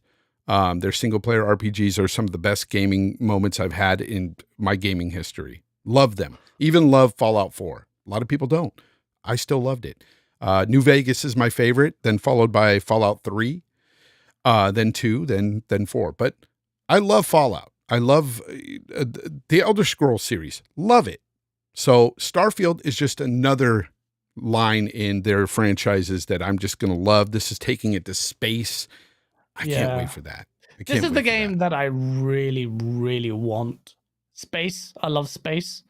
Their single player RPGs are some of the best gaming moments I've had in my gaming history. Love them. Even love Fallout 4. A lot of people don't. I still loved it. New Vegas is my favorite, then followed by Fallout 3, then 2, then 4. But I love Fallout. I love the Elder Scrolls series. Love it. So Starfield is just another line in their franchises that I'm just going to love. This is taking it to space. I can't wait for that. This is the game that I really, really want. Space. I love space.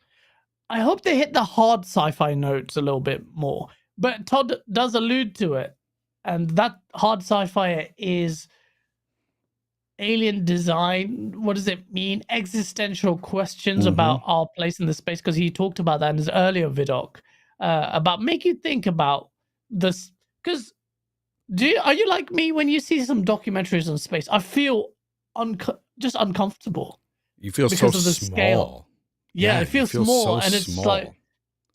I hope they hit the hard sci-fi notes a little bit more. But Todd does allude to it. And that hard sci-fi is alien design. What does it mean? Existential questions about our place in the space. Because he talked about that in his earlier vidoc. About make you think about this. Because are you like me when you see some documentaries on space? I feel just uncomfortable. You feel so small. Scale. Yeah, it feels small, so and it's small. like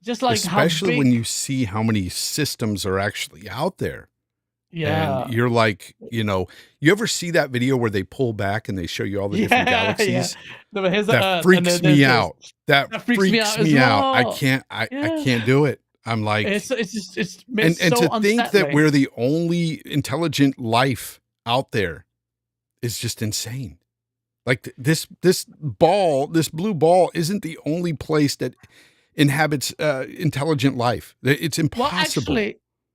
Especially how big... when you see how many systems are actually out there. Yeah, and you're like, you ever see that video where they pull back and they show you all the different galaxies? Yeah. That freaks me out. That freaks me out. I can't do it. I'm like, it's to think that we're the only intelligent life out there is just insane. Like this blue ball isn't the only place that inhabits intelligent life. It's impossible.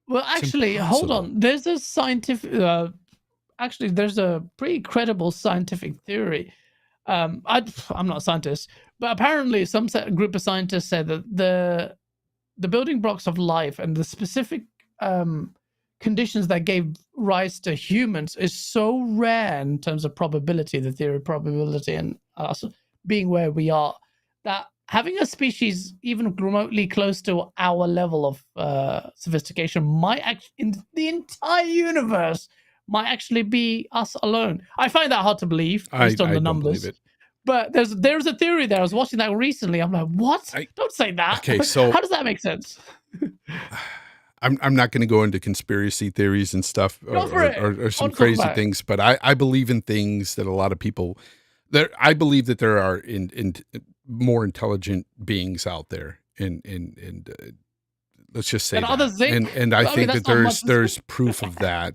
Well, actually, hold on. There's a scientific. There's a pretty credible scientific theory. I'm not a scientist, but apparently some group of scientists said that the building blocks of life and the specific conditions that gave rise to humans is so rare in terms of probability, the theory of probability and being where we are, that having a species even remotely close to our level of sophistication might actually, in the entire universe, might actually be us alone. I find that hard to believe based on the numbers. Don't believe it. But there's a theory there. I was watching that recently. I'm like, what? Don't say that. Okay, so how does that make sense? I'm not going to go into conspiracy theories and stuff or some crazy things, but I believe in things that a lot of people there. I believe that there are in more intelligent beings out there, and let's just say that. And I think that there's proof of that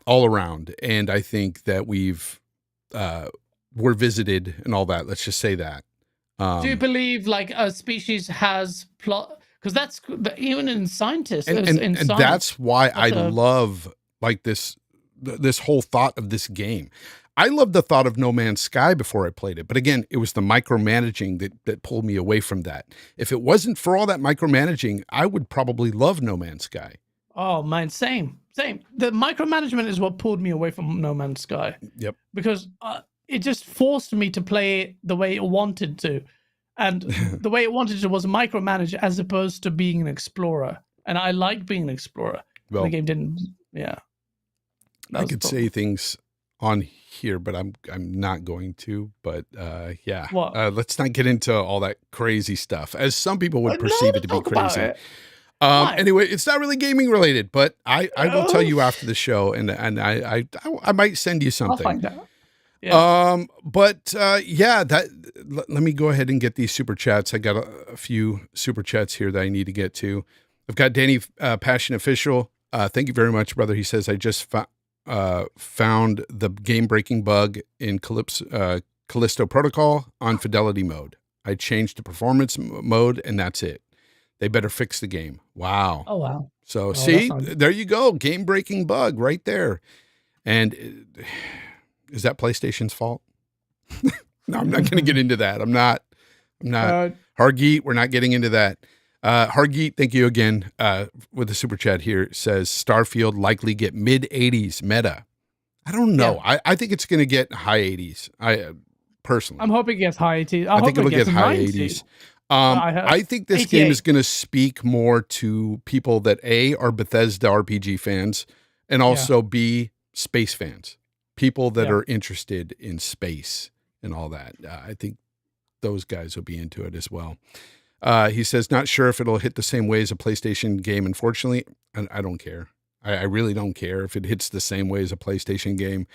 all around, and I think that we're visited and all that. Let's just say that. Do you believe like a species has plot? Because that's even in scientists, and that's why I love like this whole thought of this game. I loved the thought of No Man's Sky before I played it, but again, it was the micromanaging that pulled me away from that. If it wasn't for all that micromanaging, I would probably love No Man's Sky. Oh man, same. The micromanagement is what pulled me away from No Man's Sky. Yep. Because it just forced me to play it the way it wanted to. And the way it wanted to was micromanage as opposed to being an explorer. And I like being an explorer. Well, the game didn't. Yeah. I could say things on here, but I'm not going to. But yeah, let's not get into all that crazy stuff, as some people would perceive it to be crazy. Anyway, it's not really gaming related, but I will tell you after the show, and I might send you something. I'll find out. Yeah. Let me go ahead and get these super chats. I got a few super chats here that I need to get to. I've got Danny Passion Official. Thank you very much, brother. He says, I just found the game breaking bug in Callisto Protocol on fidelity mode. I changed to performance mode, and that's it. They better fix the game. Wow. Oh, wow. So see, there you go. Game breaking bug right there. And is that PlayStation's fault? No, I'm not going to get into that. I'm not. Hargeet, we're not getting into that. Hargeet, thank you again with the super chat here. Says Starfield likely get mid 80s meta. I don't know. Yeah. I think it's going to get high 80s. Personally, I'm hoping it gets high 80s. I think it'll get high 80s. I think this 88. Game is going to speak more to people that A, are Bethesda RPG fans, and also B, space fans. People that are interested in space and all that. I think those guys will be into it as well. He says, not sure if it'll hit the same way as a PlayStation game. Unfortunately, I don't care. I really don't care if it hits the same way as a PlayStation game.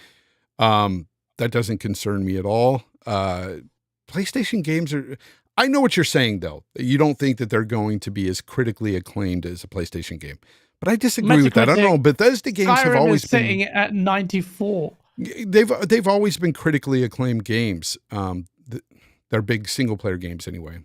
That doesn't concern me at all. PlayStation games are... I know what you're saying, though. You don't think that they're going to be as critically acclaimed as a PlayStation game. But I disagree with that. I don't know. Bethesda games have always been... sitting at 94. They've always been critically acclaimed games. They're big single player games anyway.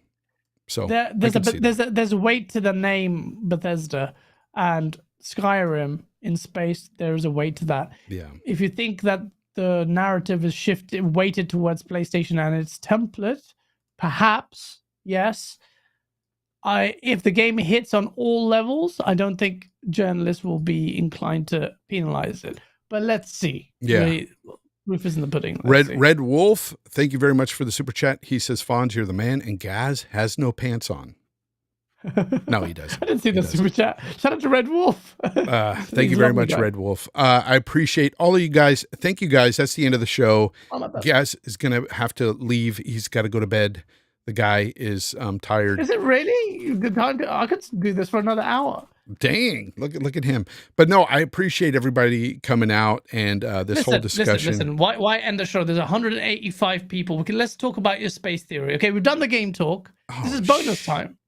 So there's a weight to the name Bethesda, and Skyrim in space. There's a weight to that. Yeah. If you think that the narrative is weighted towards PlayStation and its template, perhaps yes. If the game hits on all levels, I don't think journalists will be inclined to penalize it. But let's see. Yeah. Proof is in the pudding. Red Wolf, thank you very much for the super chat. He says, Fonz, you're the man, and Gaz has no pants on. No, he doesn't. I didn't see the super chat. Shout out to Red Wolf. Thank you very much, guy. Red Wolf. I appreciate all of you guys. Thank you guys. That's the end of the show. Gaz is going to have to leave. He's got to go to bed. The guy is tired. Is it really? I could do this for another hour. Dang, look at him. But no, I appreciate everybody coming out and this whole discussion. Listen. Why end the show? There's 185 people. Let's talk about your space theory. Okay, we've done the game talk. This is bonus time.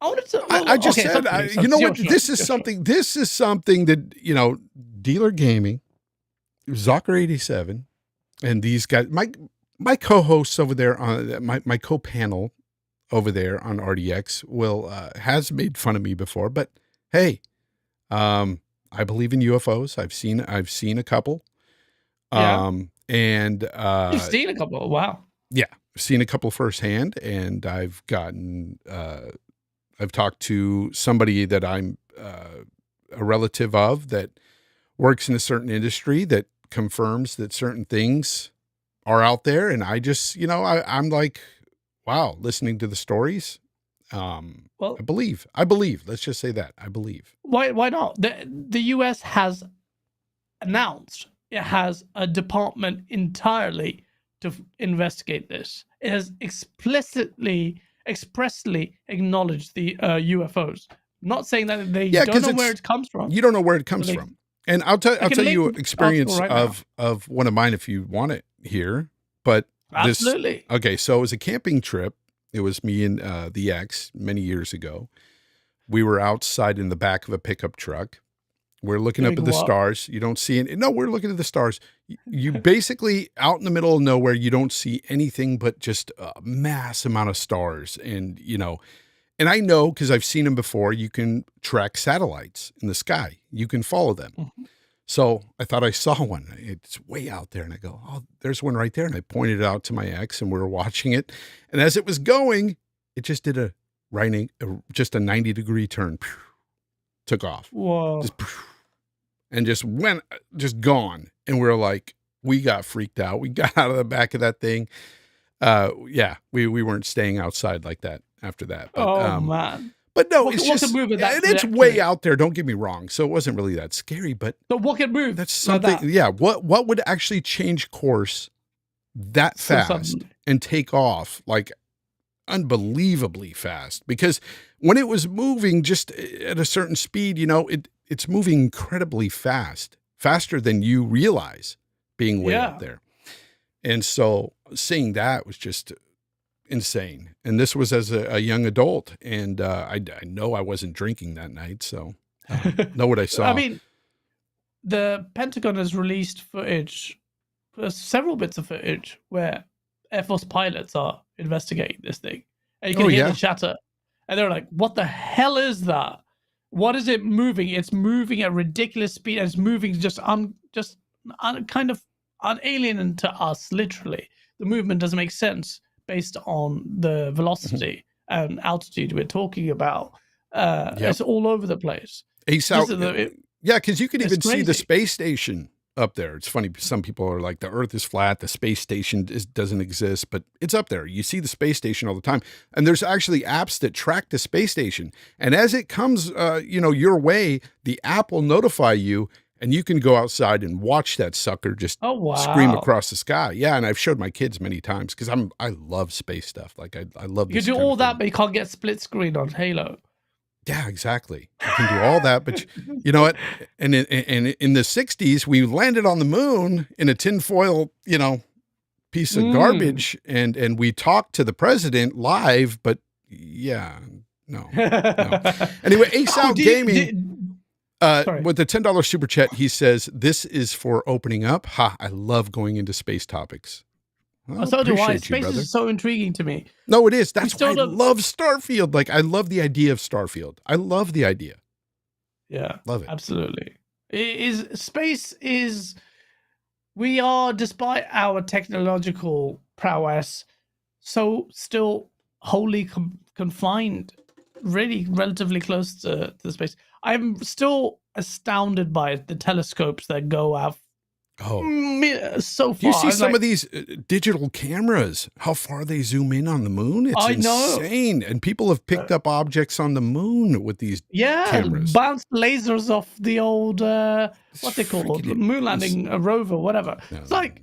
I just said, you know what? This is something that, Dealer Gaming, Zocker87, and these guys, my co-hosts over there on my co-panel over there on RDX has made fun of me before, but hey, I believe in UFOs. I've seen a couple. And you've seen a couple. Wow. Yeah. I've seen a couple firsthand, and I've talked to somebody that I'm a relative of that works in a certain industry that confirms that certain things are out there. And I just, I'm like, wow, listening to the stories. Well, I believe, let's just say that I believe. Why not? The US has announced it has a department entirely to investigate this. It has expressly acknowledged the UFOs. Not saying that they don't know where it comes from. You don't know where it comes from. And I'll tell you an experience right of one of mine if you want it here. But absolutely. Okay, so it was a camping trip. It was me and the ex many years ago. We were outside in the back of a pickup truck. We're looking up at the stars. You don't see it. No, we're looking at the stars. You basically out in the middle of nowhere, you don't see anything but just a mass amount of stars. And, and I know because I've seen them before, you can track satellites in the sky. You can follow them. Mm-hmm. So I thought I saw one. It's way out there. And I go, oh, there's one right there. And I pointed it out to my ex and we were watching it. And as it was going, it just did just a 90-degree turn. Took off. Whoa. And just gone. And we're like, we got freaked out. We got out of the back of that thing. We weren't staying outside like that after that. But, man. But no, it's just, and it's way out there. Don't get me wrong. So it wasn't really that scary, but what can move? That's something. Like that. Yeah. What would actually change course that fast and take off like unbelievably fast? Because when it was moving just at a certain speed, it's moving incredibly fast, faster than you realize being way up there. And so seeing that was just insane. And this was as a young adult. And I know I wasn't drinking that night. So know what I saw. I mean, the Pentagon has released footage, several bits of footage where Air Force pilots are investigating this thing. And you can hear the chatter. And they're like, what the hell is that? What is it moving? It's moving at ridiculous speed. And it's moving kind of alien to us, literally. The movement doesn't make sense based on the velocity and altitude we're talking about. It's all over the place. Because you can even see the space station up there. It's funny. Some people are like, the Earth is flat. The space station doesn't exist, but it's up there. You see the space station all the time. And there's actually apps that track the space station. And as it comes, your way, the app will notify you and you can go outside and watch that sucker just scream across the sky. Yeah. And I've showed my kids many times because I love space stuff. Like I love this. You can do all that, but you can't get split screen on Halo. Yeah, exactly. You can do all that, but you know what? And in the 60s, we landed on the moon in a tinfoil, piece of garbage, and we talked to the president live. But no. Anyway, Ace Out Gaming, with the $10 super chat, he says this is for opening up. I love going into space topics. So do I. Space is so intriguing to me. No, it is. That's why I love Starfield. Like, I love the idea of Starfield. I love the idea. Yeah. Love it. Absolutely. We are, despite our technological prowess, so still wholly confined, really relatively close to the space. I'm still astounded by the telescopes that go out so far. You see some of these digital cameras, how far they zoom in on the moon. It's insane. And people have picked up objects on the moon with these cameras. Bounced lasers off the old, what they call it, moon landing rover, whatever. No. It's like,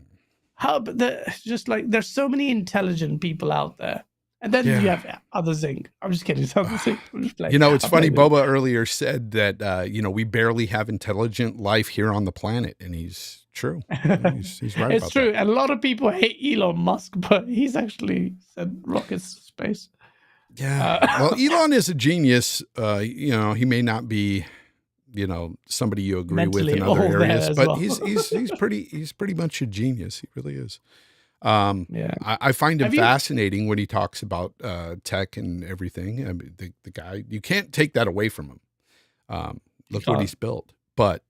there's so many intelligent people out there. And then you have other Zing. I'm just kidding. I'm just playing. It's funny. Boba earlier said that, we barely have intelligent life here on the planet. And he's true. He's right. It's true. And a lot of people hate Elon Musk, but he's actually sent rockets to space. Yeah. Well, Elon is a genius. He may not be, somebody you agree with in other areas, but he's pretty much a genius. He really is. I find him fascinating when he talks about tech and everything. I mean, the guy, you can't take that away from him. Look what he's built. But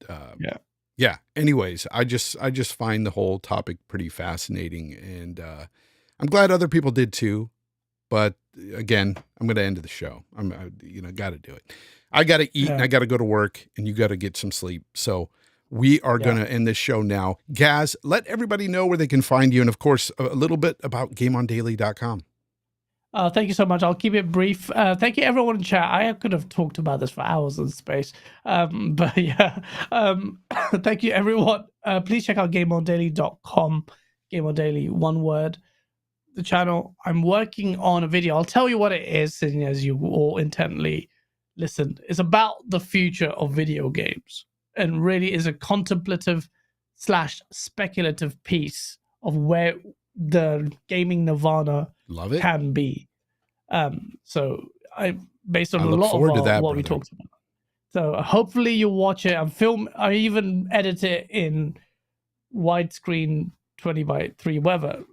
anyways, I just find the whole topic pretty fascinating, and I'm glad other people did too. But again, I'm going to end the show. Got to do it. I got to eat and I got to go to work, and you got to get some sleep. So we are going to end this show now. Gaz, let everybody know where they can find you. And of course, a little bit about GameOnDaily.com. Thank you so much. I'll keep it brief. Thank you, everyone in chat. I could have talked about this for hours in space. But yeah, thank you, everyone. Please check out GameOnDaily.com. GameOnDaily, one word. The channel. I'm working on a video. I'll tell you what it is, seeing as you all intently listen. It's about the future of video games, and really is a contemplative / speculative piece of where the gaming nirvana can be. So I based on a lot of what we talked about. So hopefully you'll watch it. I even edit it in widescreen 20:3 whatever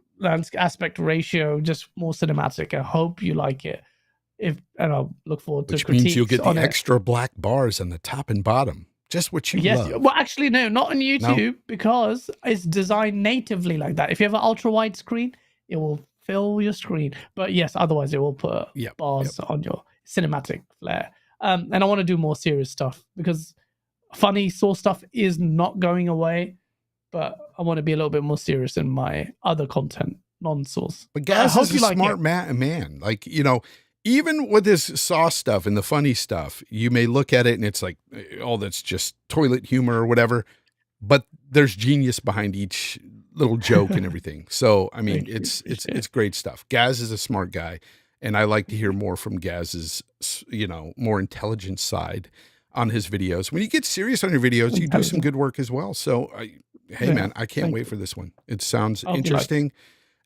aspect ratio, just more cinematic. I hope you like it. And I'll look forward to which means you'll get the extra extra black bars on the top and bottom. Just what you love. Well, actually, no, not on YouTube, because it's designed natively like that. If you have an ultra wide screen, it will fill your screen. But yes, otherwise it will put bars on your cinematic flair. And I want to do more serious stuff, because funny source stuff is not going away, but I want to be a little bit more serious in my other content, non-source. But Gaz is a smart man. Like, even with this sauce stuff and the funny stuff, you may look at it and it's like, oh, that's just toilet humor or whatever. But there's genius behind each little joke and everything. So, I mean, it's great stuff. Gaz is a smart guy, and I like to hear more from Gaz's, more intelligent side on his videos. When you get serious on your videos, you do some good work as well. So, man, I can't wait for this one. It sounds interesting.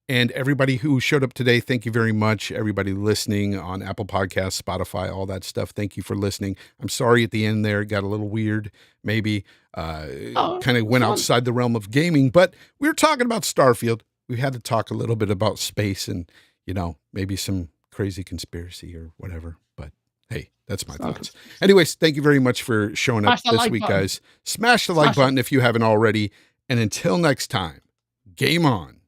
And everybody who showed up today, thank you very much. Everybody listening on Apple Podcasts, Spotify, all that stuff, thank you for listening. I'm sorry at the end there, it got a little weird, maybe kind of went outside the realm of gaming, but we were talking about Starfield. We had to talk a little bit about space and, maybe some crazy conspiracy or whatever. But hey, that's my thoughts. Anyways, thank you very much for showing up this week, guys. Smash the like button if you haven't already. And until next time, game on.